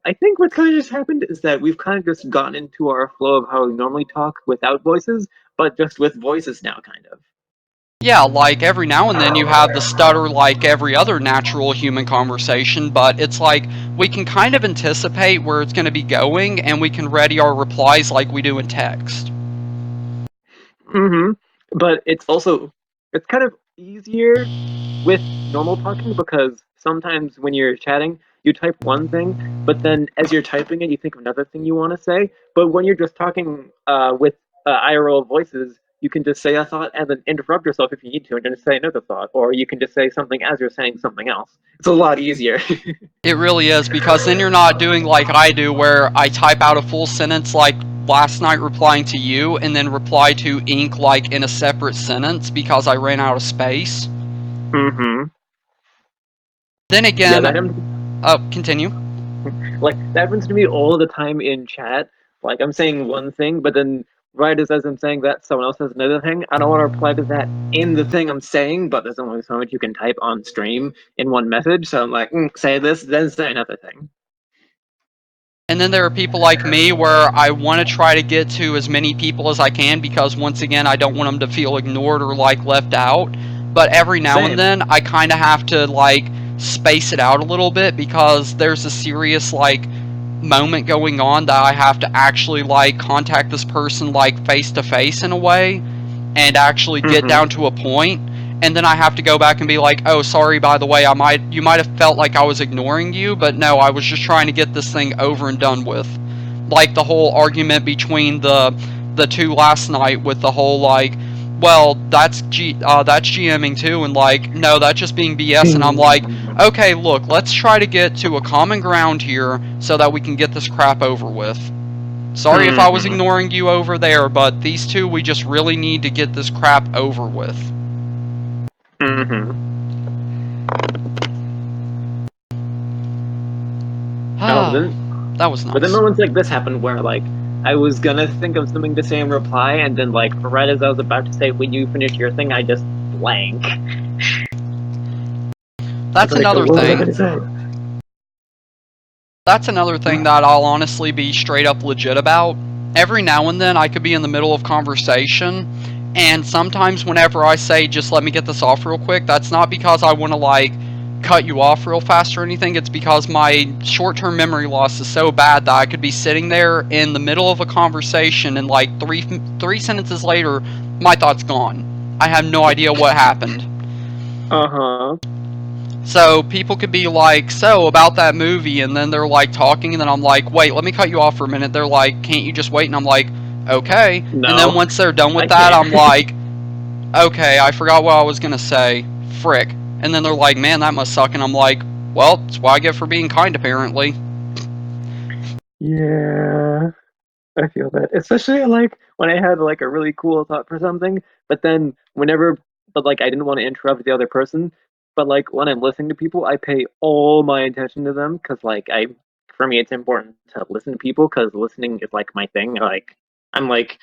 S2: I think what's kind of just happened is that we've kind of just gotten into our flow of how we normally talk without voices, but just with voices now, kind of.
S1: Yeah, like every now and then you have the stutter like every other natural human conversation, but it's like we can kind of anticipate where it's going to be going and we can ready our replies like we do in text.
S2: Mm-hmm. But it's kind of easier with normal talking because sometimes when you're chatting, you type one thing, but then as you're typing it, you think of another thing you want to say. But when you're just talking with IRL voices, you can just say a thought and then interrupt yourself if you need to and just say another thought, or you can just say something as you're saying something else. It's a lot easier.
S1: It really is, because then you're not doing like I do where I type out a full sentence like last night replying to you and then reply to ink like in a separate sentence because I ran out of space.
S2: Mm-hmm.
S1: Then
S2: Yeah,
S1: again,
S2: that happens.
S1: continue.
S2: Like that happens to me all the time in chat. Like I'm saying one thing, but then right as I'm saying that, someone else says another thing. I don't want to reply to that in the thing I'm saying, but there's only so much you can type on stream in one message. So I'm like, say this, then say another thing.
S1: And then there are people like me where I want to try to get to as many people as I can because once again I don't want them to feel ignored or like left out. But every now and
S2: Same.
S1: then I kind of have to like space it out a little bit because there's a serious like moment going on that I have to actually like contact this person like face to face in a way and actually get
S2: Mm-hmm.
S1: down to a point, and then I have to go back and be like, oh, sorry, by the way, you might have felt like I was ignoring you, but no, I was just trying to get this thing over and done with. Like the whole argument between the two last night with the whole like, well, that's GMing too, and like, no, that's just being BS, and I'm like, okay, look, let's try to get to a common ground here so that we can get this crap over with. Sorry if I was
S2: Mm-hmm.
S1: ignoring you over there, but these two, we just really need to get this crap over with.
S2: Mm-hmm. Oh,
S1: That was
S2: but then
S1: nice.
S2: moments like this happened where like I was gonna think of something to say in reply, and then like right as I was about to say, "When you finish your thing," I just blank. It's
S1: That's
S2: like,
S1: another
S2: what was I
S1: thing.
S2: gonna say?
S1: That's another thing that I'll honestly be straight up legit about. Every now and then I could be in the middle of conversation, and sometimes whenever I say just let me get this off real quick, that's not because I want to like cut you off real fast or anything. It's because my short-term memory loss is so bad that I could be sitting there in the middle of a conversation and like three sentences later my thought's gone. I have no idea what happened.
S2: Uh-huh.
S1: So people could be like, so about that movie, and then they're like talking, and then I'm like, wait, let me cut you off for a minute. They're like, can't you just wait? And I'm like, okay. And then
S2: No,
S1: once they're done
S2: I
S1: with that,
S2: can't.
S1: I'm like, okay, I forgot what I was gonna say. Frick. And then they're like, man, that must suck. And I'm like, well, that's what I get for being kind, apparently.
S2: Yeah, I feel that. Especially like when I had like a really cool thought for something, but then but like I didn't want to interrupt the other person. But like when I'm listening to people, I pay all my attention to them because for me, it's important to listen to people because listening is like my thing. I'm like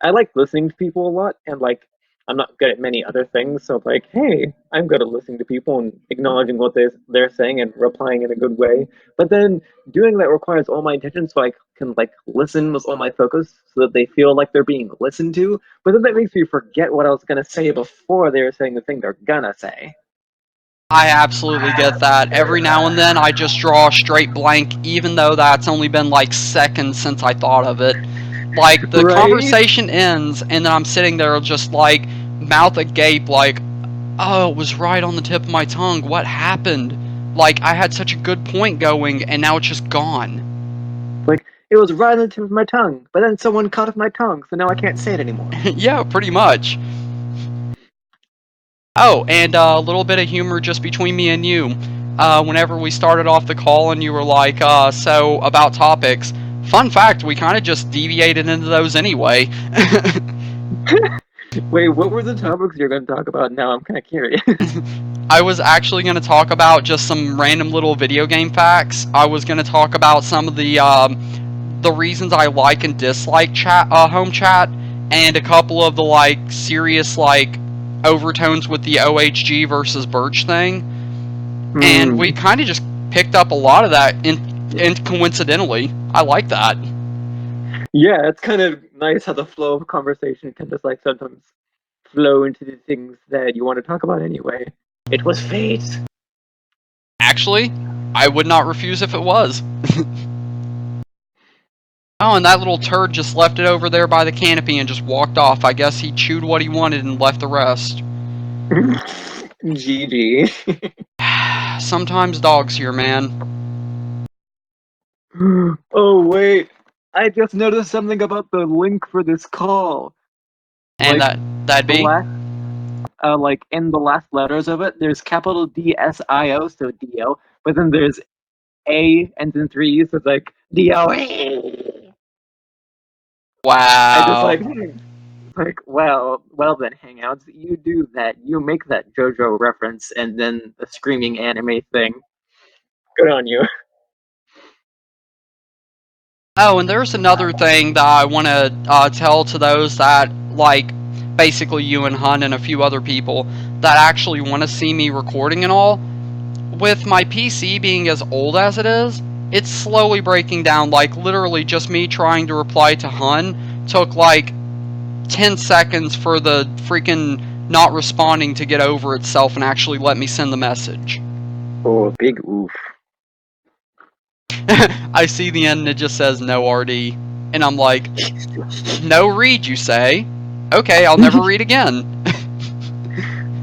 S2: I like listening to people a lot, and like I'm not good at many other things. So like, hey, I'm good at listening to people and acknowledging what they're saying and replying in a good way. But then doing that requires all my attention, so I can like listen with all my focus, so that they feel like they're being listened to. But then that makes me forget what I was gonna say before they were saying the thing they're gonna say.
S1: I absolutely get that. Every now and then, I just draw a straight blank, even though that's only been like seconds since I thought of it. Like, the
S2: Right?
S1: conversation ends, and then I'm sitting there just like, mouth agape, like, oh, it was right on the tip of my tongue. What happened? Like, I had such a good point going, and now it's just gone.
S2: Like it was right on the tip of my tongue, but then someone cut off my tongue, so now I can't say it anymore.
S1: Yeah, pretty much. Oh, and a little bit of humor just between me and you. Whenever we started off the call and you were like, so about topics. Fun fact, we kind of just deviated into those anyway.
S2: Wait, what were the topics you're going to talk about now? I'm kind of curious.
S1: I was actually going to talk about just some random little video game facts. I was going to talk about some of the reasons I like and dislike home chat, and a couple of the like serious like overtones with the OHG versus Birch thing. And we
S2: Hmm.
S1: kind of just picked up a lot of that and coincidentally. I like that.
S2: Yeah, it's kind of nice how the flow of conversation can just like sometimes flow into the things that you want to talk about anyway. It was fate.
S1: Actually, I would not refuse if it was. Oh, and that little turd just left it over there by the canopy and just walked off. I guess he chewed what he wanted and left the rest.
S2: GG.
S1: Sometimes dogs here, man.
S2: Oh wait, I just noticed something about the link for this call.
S1: And
S2: Like
S1: that'd
S2: the
S1: be?
S2: last, like in the last letters of it, there's capital DSIO, so DO, but then there's A and then three, so it's like DO. I just
S1: Wow.
S2: like well then Hangouts, you do that. You make that JoJo reference and then the screaming anime thing. Good on you.
S1: Oh, and there's another thing that I want to tell to those that, like, basically you and Hun and a few other people that actually want to see me recording and all. With my PC being as old as it is, it's slowly breaking down. Like, literally just me trying to reply to Hun took, like, 10 seconds for the freaking not responding to get over itself and actually let me send the message.
S2: Oh, big oof.
S1: I see the end and it just says no RD. And I'm like, no read, you say? Okay, I'll never read again.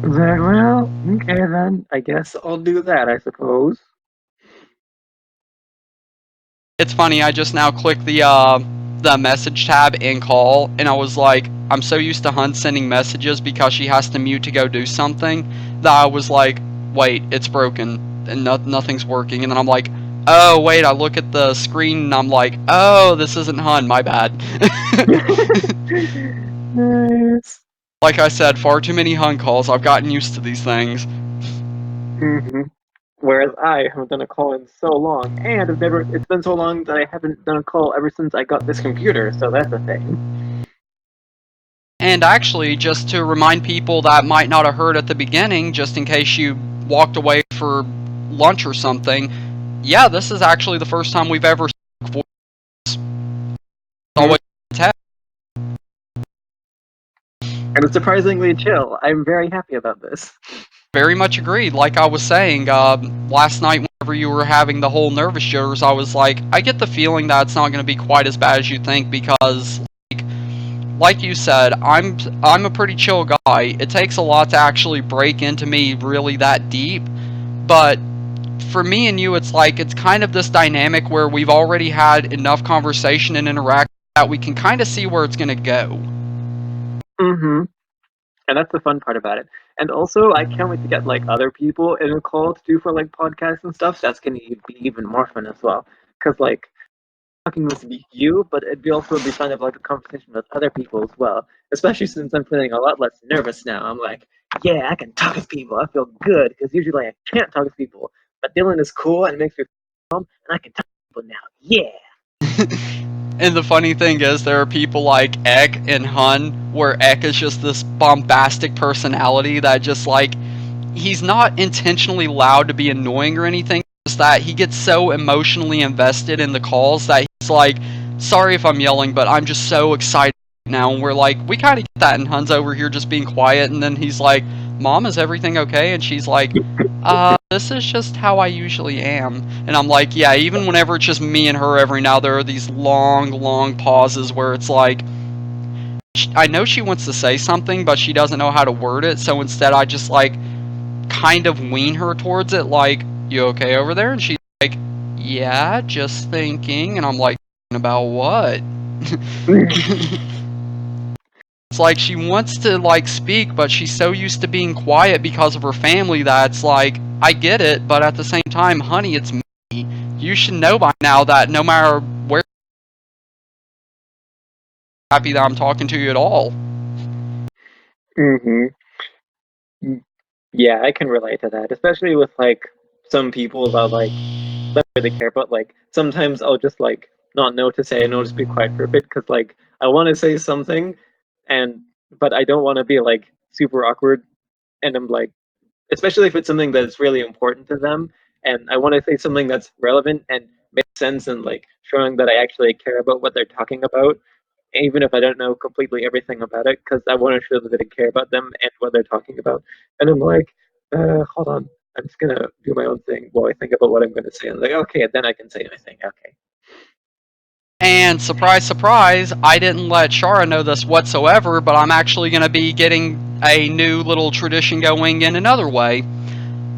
S2: Like, well, okay then. I guess I'll do that, I suppose.
S1: It's funny, I just now clicked the message tab in call, and I was like, I'm so used to Hun sending messages because she has to mute to go do something, that I was like, wait, it's broken, and nothing's working, and then I'm like, oh, wait, I look at the screen, and I'm like, oh, this isn't Hun, my bad.
S2: Nice.
S1: Like I said, far too many Hun calls, I've gotten used to these things.
S2: Mm-hmm. Whereas I haven't done a call in so long, and it's been so long that I haven't done a call ever since I got this computer, so that's a thing.
S1: And actually, just to remind people that might not have heard at the beginning, just in case you walked away for lunch or something, yeah, this is actually the first time we've ever voice. Always text.
S2: And it's surprisingly chill. I'm very happy about this.
S1: Very much agreed. Like I was saying, last night whenever you were having the whole nervous jitters, I was like, I get the feeling that it's not going to be quite as bad as you think because, like you said, I'm a pretty chill guy. It takes a lot to actually break into me really that deep, but for me and you, it's like it's kind of this dynamic where we've already had enough conversation and interaction that we can kind of see where it's going to go.
S2: Mm-hmm. And that's the fun part about it. And also, I can't wait to get like other people in a call to do for like podcasts and stuff. That's gonna be even more fun as well. Cause like talking with you, but it'd be also be fun to have like a conversation with other people as well. Especially since I'm feeling a lot less nervous now. I'm like, yeah, I can talk with people. I feel good because usually I can't talk with people. But Dylan is cool and it makes me feel calm, and I can talk to people now. Yeah.
S1: And the funny thing is, there are people like Ek and Hun, where Ek is just this bombastic personality that just like, he's not intentionally loud to be annoying or anything, just that he gets so emotionally invested in the calls that he's like, sorry if I'm yelling, but I'm just so excited now. And we're like, we kind of get that, and Hun's over here just being quiet, and then he's like, Mom, is everything okay? And she's like, this is just how I usually am. And I'm like, yeah, even whenever it's just me and her every now, there are these long pauses where it's like, I know she wants to say something, but she doesn't know how to word it, so instead I just like kind of wean her towards it, like, you okay over there? And she's like, yeah, just thinking. And I'm like, about what? It's like she wants to like speak, but she's so used to being quiet because of her family that it's like, I get it, but at the same time, honey, it's me. You should know by now that no matter where, I'm happy that I'm talking to you at all.
S2: Mm-hmm. Yeah, I can relate to that, especially with like some people that like don't really care, but like sometimes I'll just like not know what to say and I'll just be quiet for a bit because like I want to say something, and but I don't want to be like super awkward, and I'm like, especially if it's something that's really important to them, and I want to say something that's relevant and makes sense and like showing that I actually care about what they're talking about, even if I don't know completely everything about it, because I want to show that I care about them and what they're talking about. And I'm like, hold on, I'm just gonna do my own thing while I think about what I'm gonna say. And I'm like, okay, then I can say my thing. Okay.
S1: And surprise, surprise, I didn't let Shara know this whatsoever, but I'm actually going to be getting a new little tradition going in another way.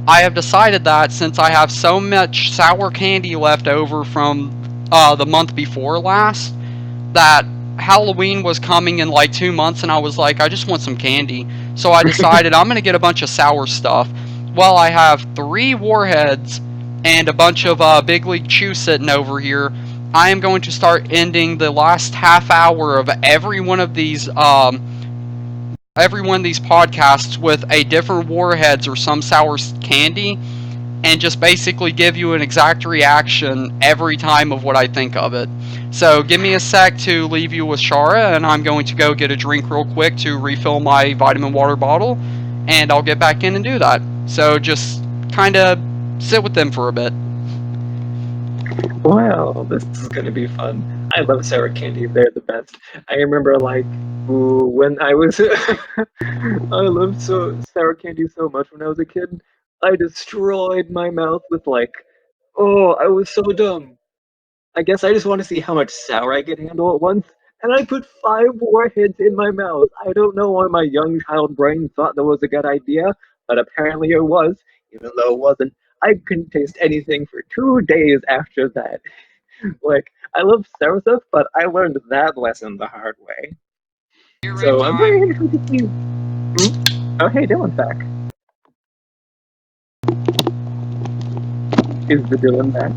S1: I have decided that since I have so much sour candy left over from the month before last, that Halloween was coming in like 2 months, and I was like, I just want some candy. So I decided I'm going to get a bunch of sour stuff. Well, I have 3 warheads and a bunch of Big League Chew sitting over here. I am going to start ending the last half hour of every one of these podcasts with a different warheads or some sour candy, and just basically give you an exact reaction every time of what I think of it. So give me a sec to leave you with Shara, and I'm going to go get a drink real quick to refill my vitamin water bottle, and I'll get back in and do that. So just kind of sit with them for a bit.
S2: Well, this is gonna be fun. I love sour candy. They're the best. I remember like when I was I loved sour candy so much when I was a kid. I destroyed my mouth with like, oh, I was so dumb. I guess I just want to see how much sour I can handle at once. And I put 5 warheads in my mouth. I don't know why my young child brain thought that was a good idea, but apparently it was, even though it wasn't. I couldn't taste anything for 2 days after that. Like, I love sour stuff, but I learned that lesson the hard way. So I'm very interested to see. Oh, hey, Dylan's back. Is the Dylan back?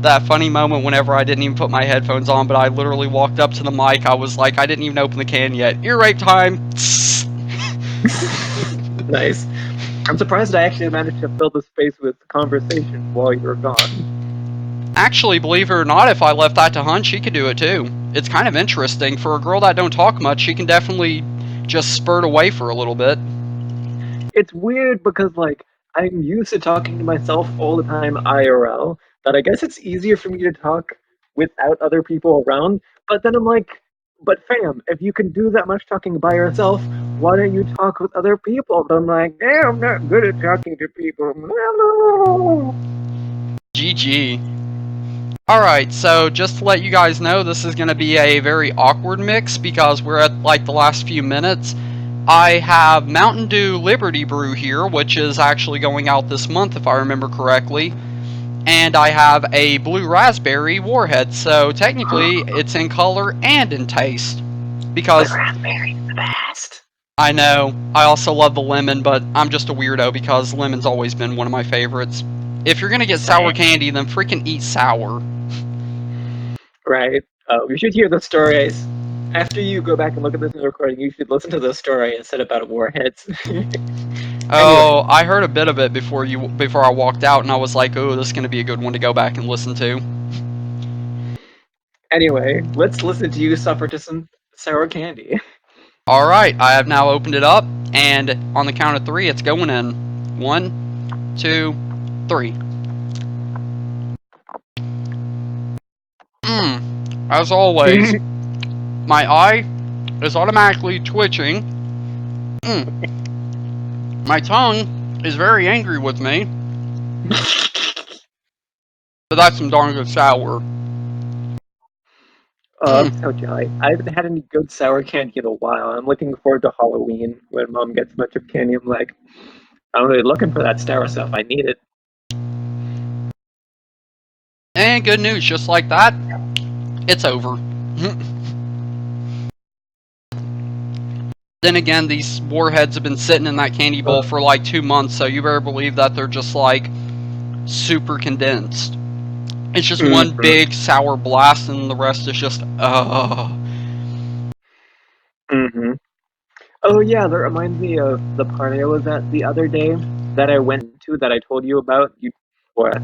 S1: That funny moment whenever I didn't even put my headphones on, but I literally walked up to the mic. I was like, I didn't even open the can yet. Ear rape time.
S2: Nice. I'm surprised I actually managed to fill the space with conversation while you were gone.
S1: Actually, believe it or not, if I left that to Hun, she could do it too. It's kind of interesting. For a girl that don't talk much, she can definitely just spurt away for a little bit.
S2: It's weird because, like, I'm used to talking to myself all the time IRL, that I guess it's easier for me to talk without other people around. But then I'm like, but fam, if you can do that much talking by yourself, why don't you talk with other people? But I'm like, I'm not good at talking to people.
S1: GG. Alright, so just to let you guys know, this is going to be a very awkward mix because we're at like the last few minutes. I have Mountain Dew Liberty Brew here, which is actually going out this month if I remember correctly. And I have a Blue Raspberry Warhead, so technically it's in color and in taste. Because
S2: Raspberry's the best.
S1: I know, I also love the lemon, but I'm just a weirdo because lemon's always been one of my favorites. If you're gonna get sour candy, then freaking eat sour.
S2: Right. We should hear the stories. After you go back and look at this recording, you should listen to the story instead about warheads.
S1: Oh, I heard a bit of it before I walked out, and I was like, "Oh, this is gonna be a good one to go back and listen to."
S2: Anyway, let's listen to you suffer to some sour candy.
S1: All right, I have now opened it up, and on the count of 3, it's going in. 1, 2, 3. As always, my eye is automatically twitching. My tongue is very angry with me. So that's some darn good sour.
S2: I'm so jelly. I haven't had any good sour candy in a while. I'm looking forward to Halloween when Mom gets a bunch of candy. I'm like, I'm really looking for that sour stuff. I need it.
S1: And good news, just like that, it's over. Then again, these warheads have been sitting in that candy bowl for like 2 months, so you better believe that they're just like super condensed. It's just one big sour blast, and the rest is just
S2: Oh yeah, that reminds me of the party I was at the other day that I went to that I told you about. I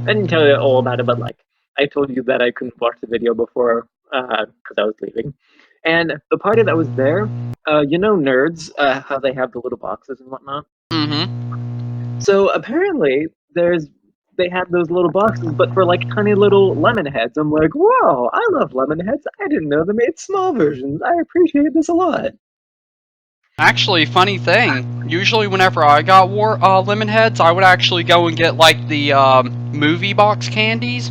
S2: didn't tell you all about it, but like I told you that I couldn't watch the video before because I was leaving. And the party that was there, nerds, how they have the little boxes and whatnot.
S1: Mm-hmm.
S2: So apparently, there's they had those little boxes, but for like tiny little lemon heads. I'm like, whoa, I love lemon heads. I didn't know they made small versions. I appreciate this a lot.
S1: Actually, funny thing. Usually, whenever I got lemon heads, I would actually go and get like the movie box candies.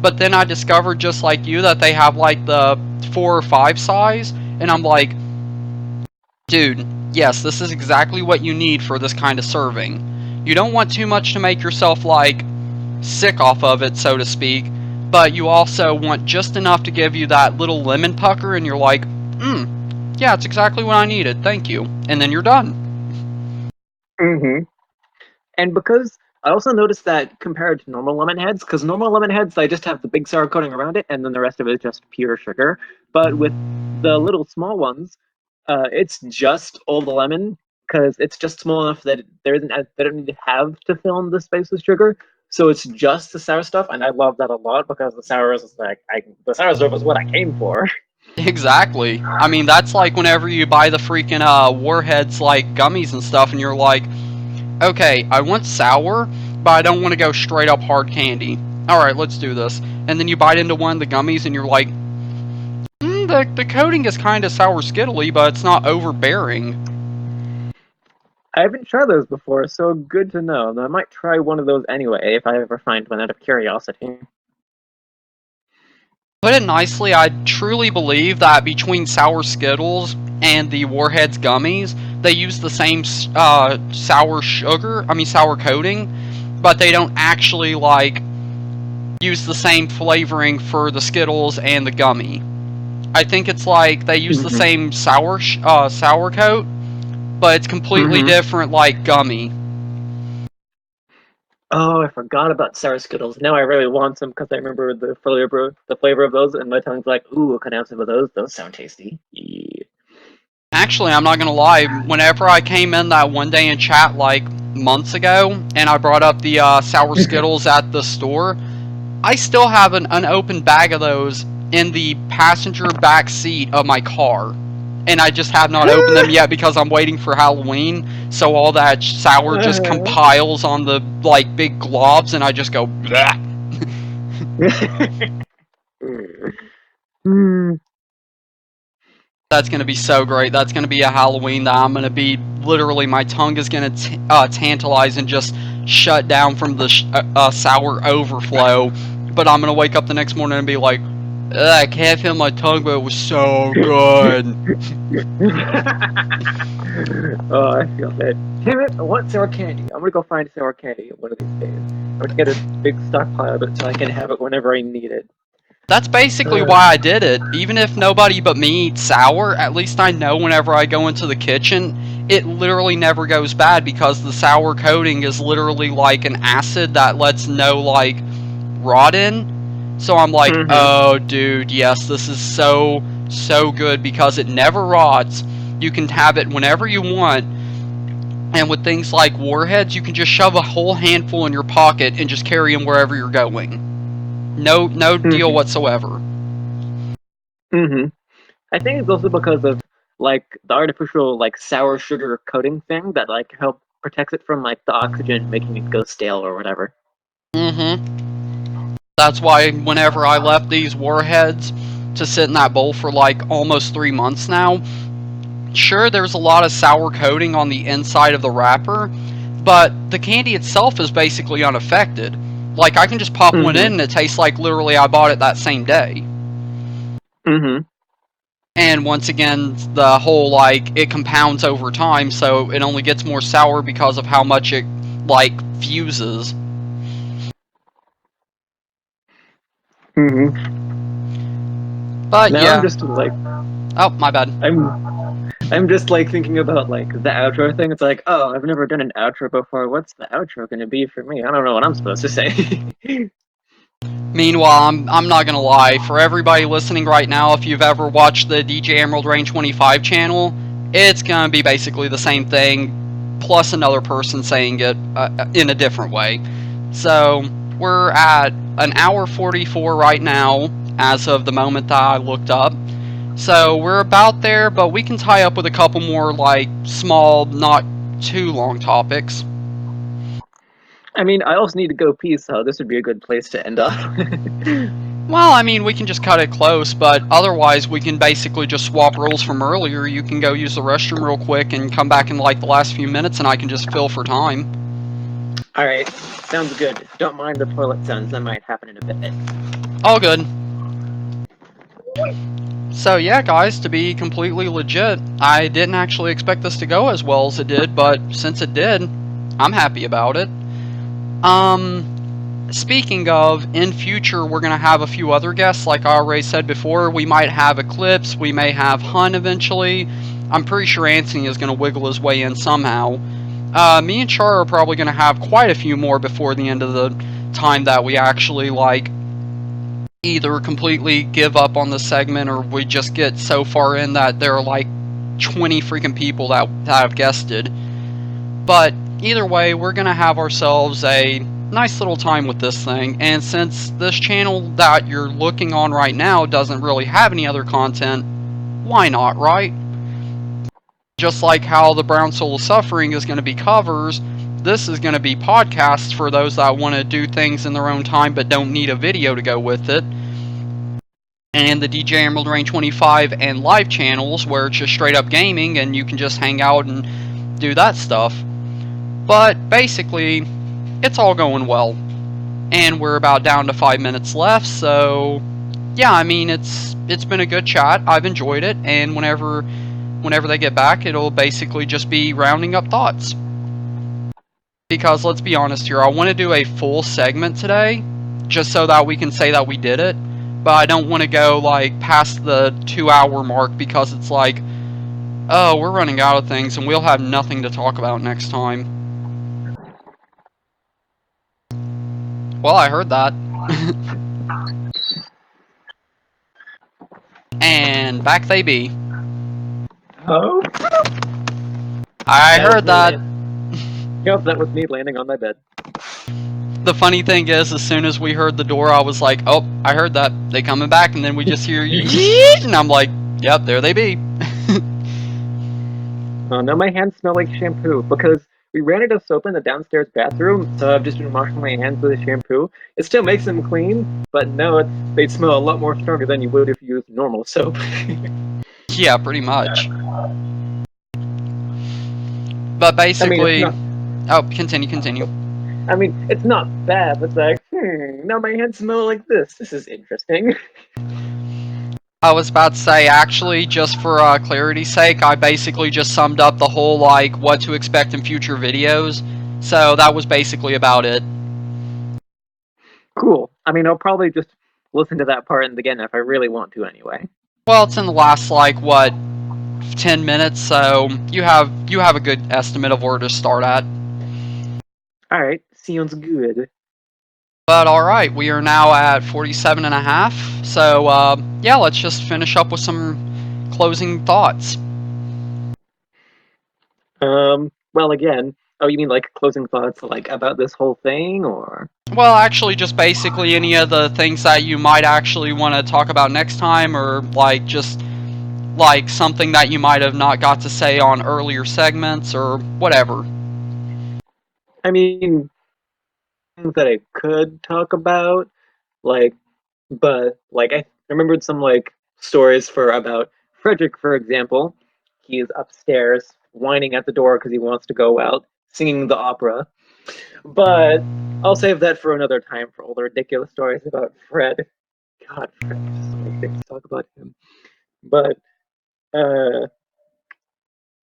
S1: But then I discovered, just like you, that they have like the 4 or 5 size, and I'm like, dude, yes, this is exactly what you need for this kind of serving. You don't want too much to make yourself like sick off of it, so to speak, but you also want just enough to give you that little lemon pucker, and you're like, yeah, it's exactly what I needed, thank you. And then you're done.
S2: Mm-hmm. And because I also noticed that compared to normal lemon heads, because normal lemon heads, they just have the big sour coating around it, and then the rest of it is just pure sugar. But with the little small ones, it's just all the lemon, because it's just small enough that they don't need to have to fill in the space with sugar. So it's just the sour stuff, and I love that a lot because the sour is like the sour stuff is what I came for.
S1: Exactly. I mean, that's like whenever you buy the freaking Warheads like gummies and stuff, and you're like, okay, I want sour, but I don't want to go straight up hard candy. Alright, let's do this. And then you bite into one of the gummies, and you're like, the coating is kind of sour skittly, but it's not overbearing.
S2: I haven't tried those before, so good to know. I might try one of those anyway if I ever find one out of curiosity.
S1: Put it nicely, I truly believe that between Sour Skittles and the Warheads gummies, they use the same sour coating, but they don't actually like use the same flavoring for the Skittles and the gummy. I think it's like they use the
S2: Mm-hmm.
S1: same sour coat, but it's completely
S2: Mm-hmm.
S1: different like gummy.
S2: Oh, I forgot about sour Skittles. Now I really want some because I remember the flavor of those, and my tongue's like, ooh, can I have some of those? Those sound tasty. Yeah.
S1: Actually, I'm not gonna lie. Whenever I came in that one day in chat like months ago, and I brought up the sour Skittles at the store, I still have an unopened bag of those in the passenger back seat of my car. And I just have not opened them yet because I'm waiting for Halloween, so all that sour just compiles on the like big globs, and I just go bleh.
S2: Hmm.
S1: That's gonna be so great. That's gonna be a Halloween that I'm gonna be literally, my tongue is gonna tantalize and just shut down from the sour overflow. But I'm gonna wake up the next morning and be like, "Ugh, I can't feel my tongue, but it was so good."
S2: Oh, I feel that. Damn it, I want sour candy. I'm gonna go find sour candy one of these days. I'm gonna get a big stockpile of it so I can have it whenever I need it.
S1: That's basically why I did it. Even if nobody but me eats sour, at least I know whenever I go into the kitchen, it literally never goes bad because the sour coating is literally like an acid that lets no like rot in. So I'm like,
S2: Mm-hmm.
S1: oh dude, yes, this is so good because it never rots. You can have it whenever you want. And with things like Warheads, you can just shove a whole handful in your pocket and just carry them wherever you're going. No deal
S2: Mm-hmm.
S1: whatsoever.
S2: Mm-hmm. I think it's also because of like the artificial like sour sugar coating thing that like help protects it from like the oxygen making it go stale or whatever.
S1: Mm-hmm. That's why whenever I left these Warheads to sit in that bowl for like almost 3 months now, sure, there's a lot of sour coating on the inside of the wrapper, but the candy itself is basically unaffected. Like, I can just pop one
S2: Mm-hmm.
S1: in and it tastes like literally I bought it that same day.
S2: Mm-hmm.
S1: And once again, the whole like it compounds over time, so it only gets more sour because of how much it like fuses.
S2: Mm-hmm.
S1: But
S2: Now I'm
S1: yeah.
S2: just like
S1: Oh, my bad.
S2: I'm just like thinking about like the outro thing. It's like, oh, I've never done an outro before. What's the outro gonna be for me? I don't know what I'm supposed to say.
S1: Meanwhile, I'm not gonna lie, for everybody listening right now, if you've ever watched the DJ Emerald Rain 25 channel, it's gonna be basically the same thing, plus another person saying it in a different way. So, we're at an hour 44 right now, as of the moment that I looked up. So, we're about there, but we can tie up with a couple more, like, small, not too long topics.
S2: I mean, I also need to go pee, so this would be a good place to end up.
S1: Well, I mean, we can just cut it close, but otherwise we can basically just swap roles from earlier. You can go use the restroom real quick and come back in like the last few minutes, and I can just fill for time.
S2: Alright, sounds good. Don't mind the toilet sounds, that might happen in a bit.
S1: All good. So yeah, guys, to be completely legit, I didn't actually expect this to go as well as it did, but since it did, I'm happy about it. Speaking of, in future, we're going to have a few other guests. Like I already said before, we might have Eclipse, we may have Hun eventually. I'm pretty sure Anthony is going to wiggle his way in somehow. Me and Shara are probably going to have quite a few more before the end of the time that we actually, like, either completely give up on the segment or we just get so far in that there are, like, 20 freaking people that have guested. But either way, we're going to have ourselves a nice little time with this thing, and since this channel that you're looking on right now doesn't really have any other content, why not, right? Just like how the Brown Soul of Suffering is going to be covers, this is going to be podcasts for those that want to do things in their own time but don't need a video to go with it. And the DJ Emerald Rain 25 and live channels where it's just straight up gaming and you can just hang out and do that stuff. But basically, it's all going well. And we're about down to 5 minutes left, so yeah, I mean, it's been a good chat. I've enjoyed it, and whenever they get back, it'll basically just be rounding up thoughts. Because let's be honest here, I want to do a full segment today, just so that we can say that we did it. But I don't want to go like past the 2-hour mark because it's like, oh, we're running out of things and we'll have nothing to talk about next time. Well, I heard that. And back they be.
S2: Oh?
S1: I heard that.
S2: Yep, that was me landing on my bed.
S1: The funny thing is, as soon as we heard the door, I was like, oh, I heard that. They coming back, and then we just hear yeet, and I'm like, yep, there they be.
S2: Oh, now my hands smell like shampoo because we ran out of soap in the downstairs bathroom, so I've just been washing my hands with a shampoo. It still makes them clean, but no, they smell a lot more stronger than you would if you used normal soap.
S1: Yeah, pretty much. But basically, oh, continue.
S2: I mean, it's not bad, but it's like, now my hands smell like this. This is interesting.
S1: I was about to say, actually, just for clarity's sake, I basically just summed up the whole, like, what to expect in future videos. So that was basically about it.
S2: Cool. I mean, I'll probably just listen to that part again if I really want to anyway.
S1: Well, it's in the last, like, what, 10 minutes, so you have a good estimate of where to start at.
S2: Alright, sounds good.
S1: But alright, we are now at 47 and a half, so yeah, let's just finish up with some closing thoughts.
S2: Well, again, oh, you mean like closing thoughts like about this whole thing, or?
S1: Well, actually, just basically any of the things that you might actually want to talk about next time, or like just like something that you might have not got to say on earlier segments, or whatever.
S2: I mean, things that I could talk about, like, but like I remembered some like stories for about Frederick, for example. He's upstairs whining at the door because he wants to go out singing the opera. But I'll save that for another time for all the ridiculous stories about Fred. God, Fred, there's so many things to talk about him. But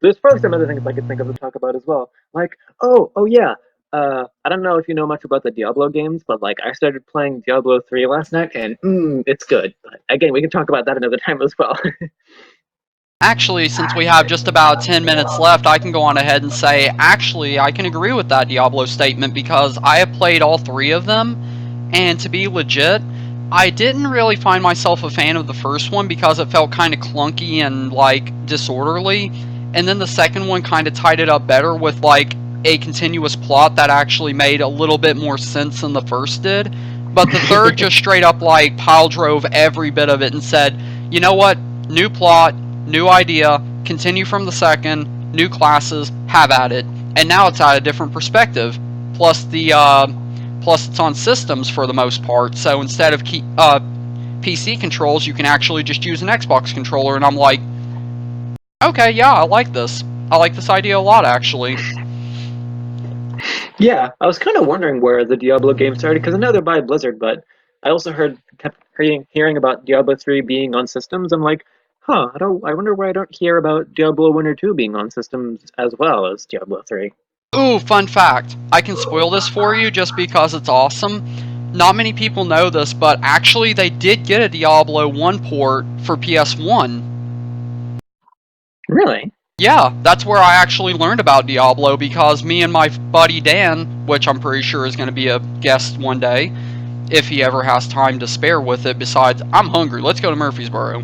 S2: there's probably some other things I could think of to talk about as well. Like, oh yeah. I don't know if you know much about the Diablo games, but like I started playing Diablo 3 last night, and it's good. But again, we can talk about that another time as well.
S1: Actually, since we have just about 10 minutes left, I can go on ahead and say, actually, I can agree with that Diablo statement because I have played all 3 of them, and to be legit, I didn't really find myself a fan of the first one because it felt kind of clunky and, like, disorderly, and then the second one kind of tied it up better with, like, a continuous plot that actually made a little bit more sense than the first did, but the third just straight up, like, pile drove every bit of it and said, you know what, new plot, new idea, continue from the second, new classes, have at it. And now it's at a different perspective. Plus plus it's on systems for the most part. So instead of PC controls, you can actually just use an Xbox controller. And I'm like, okay, yeah, I like this. I like this idea a lot, actually.
S2: Yeah, I was kind of wondering where the Diablo game started because I know they're by Blizzard, but I also kept hearing about Diablo 3 being on systems. I'm like, huh, I wonder why I don't hear about Diablo 1 or 2 being on systems as well as Diablo 3.
S1: Ooh, fun fact. I can spoil this for you just because it's awesome. Not many people know this, but actually they did get a Diablo 1 port for PS1.
S2: Really?
S1: Yeah, that's where I actually learned about Diablo because me and my buddy Dan, which I'm pretty sure is going to be a guest one day, if he ever has time to spare with it, besides, I'm hungry, let's go to Murfreesboro.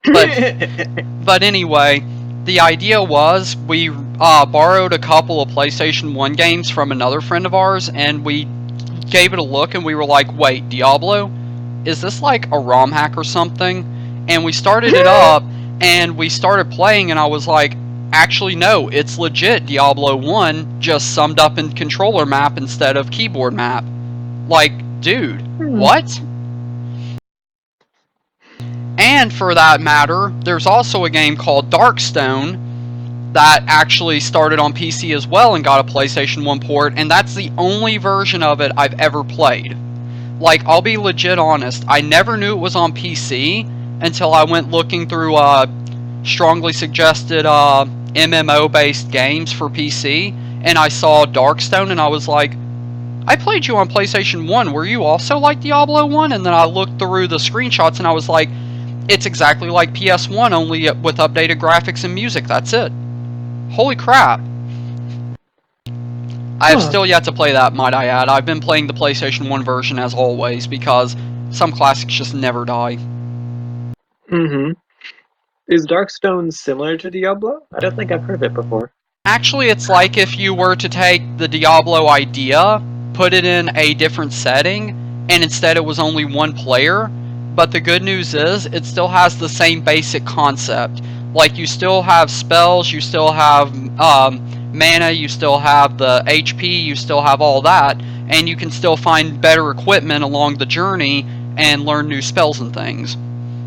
S1: But anyway, the idea was we borrowed a couple of PlayStation 1 games from another friend of ours, and we gave it a look, and we were like, wait, Diablo? Is this like a ROM hack or something? And we started it up, and we started playing, and I was like, actually, no, it's legit Diablo 1, just summed up in controller map instead of keyboard map. Like, dude, what? And for that matter, there's also a game called Darkstone that actually started on PC as well and got a PlayStation 1 port, and that's the only version of it I've ever played. Like, I'll be legit honest, I never knew it was on PC until I went looking through strongly suggested MMO-based games for PC, and I saw Darkstone, and I was like, I played you on PlayStation 1, were you also like Diablo 1? And then I looked through the screenshots, and I was like, it's exactly like PS1, only with updated graphics and music, that's it. Holy crap. I have still yet to play that, might I add. I've been playing the PlayStation 1 version as always, because some classics just never die.
S2: Mm-hmm. Is Darkstone similar to Diablo? I don't think I've heard of it before.
S1: Actually, it's like if you were to take the Diablo idea, put it in a different setting, and instead it was only one player. But the good news is, it still has the same basic concept. Like, you still have spells, you still have mana, you still have the HP, you still have all that, and you can still find better equipment along the journey and learn new spells and things.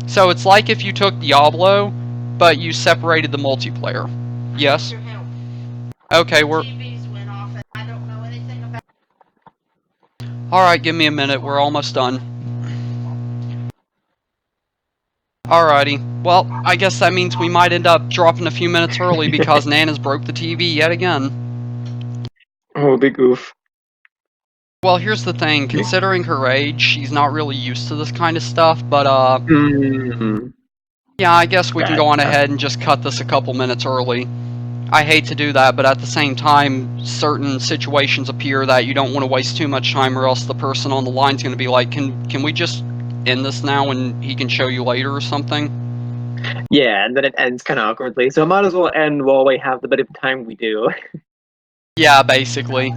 S1: So it's like if you took Diablo, but you separated the multiplayer. Yes? Okay, we're... Alright, give me a minute, we're almost done. Alrighty, well, I guess that means we might end up dropping a few minutes early because Nana's broke the TV yet again.
S2: Oh, big oof.
S1: Well, here's the thing, considering her age, she's not really used to this kind of stuff, but yeah, I guess we can go on ahead and just cut this a couple minutes early. I hate to do that, but at the same time, certain situations appear that you don't want to waste too much time, or else the person on the line's going to be like, can we just end this now and he can show you later or something?
S2: Yeah, and then it ends kind of awkwardly, so might as well end while we have the bit of time we do.
S1: Yeah, basically.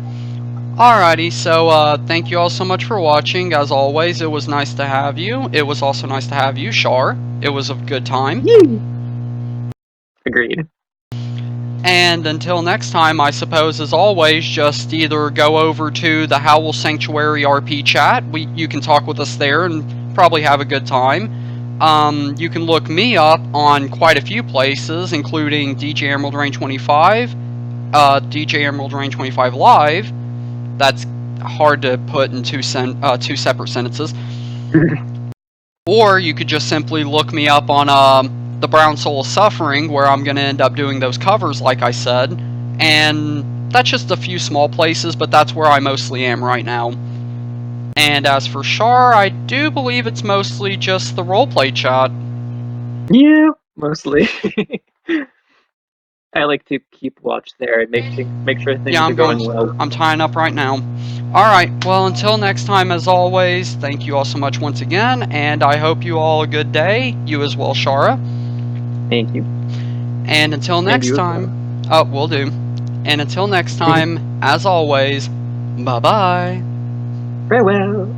S1: Alrighty, so thank you all so much for watching. As always, it was nice to have you. It was also nice to have you, Shar. It was a good time.
S2: Agreed.
S1: And until next time, I suppose, as always, just either go over to the Howell Sanctuary RP chat. You can talk with us there and probably have a good time. You can look me up on quite a few places, including DJ Emerald Rain 25, DJ Emerald Rain 25 Live. That's hard to put in two separate sentences. Or you could just simply look me up on the Brown Soul of Suffering, where I'm going to end up doing those covers, like I said. And that's just a few small places, but that's where I mostly am right now. And as for Shar, I do believe it's mostly just the roleplay chat.
S2: Yeah, mostly. I like to keep watch there and make sure things are going well.
S1: I'm tying up right now. Alright, well, until next time, as always, thank you all so much once again, and I hope you all a good day. You as well, Shara.
S2: Thank you.
S1: And until next time... Oh, will do. And until next time, as always, bye-bye.
S2: Farewell.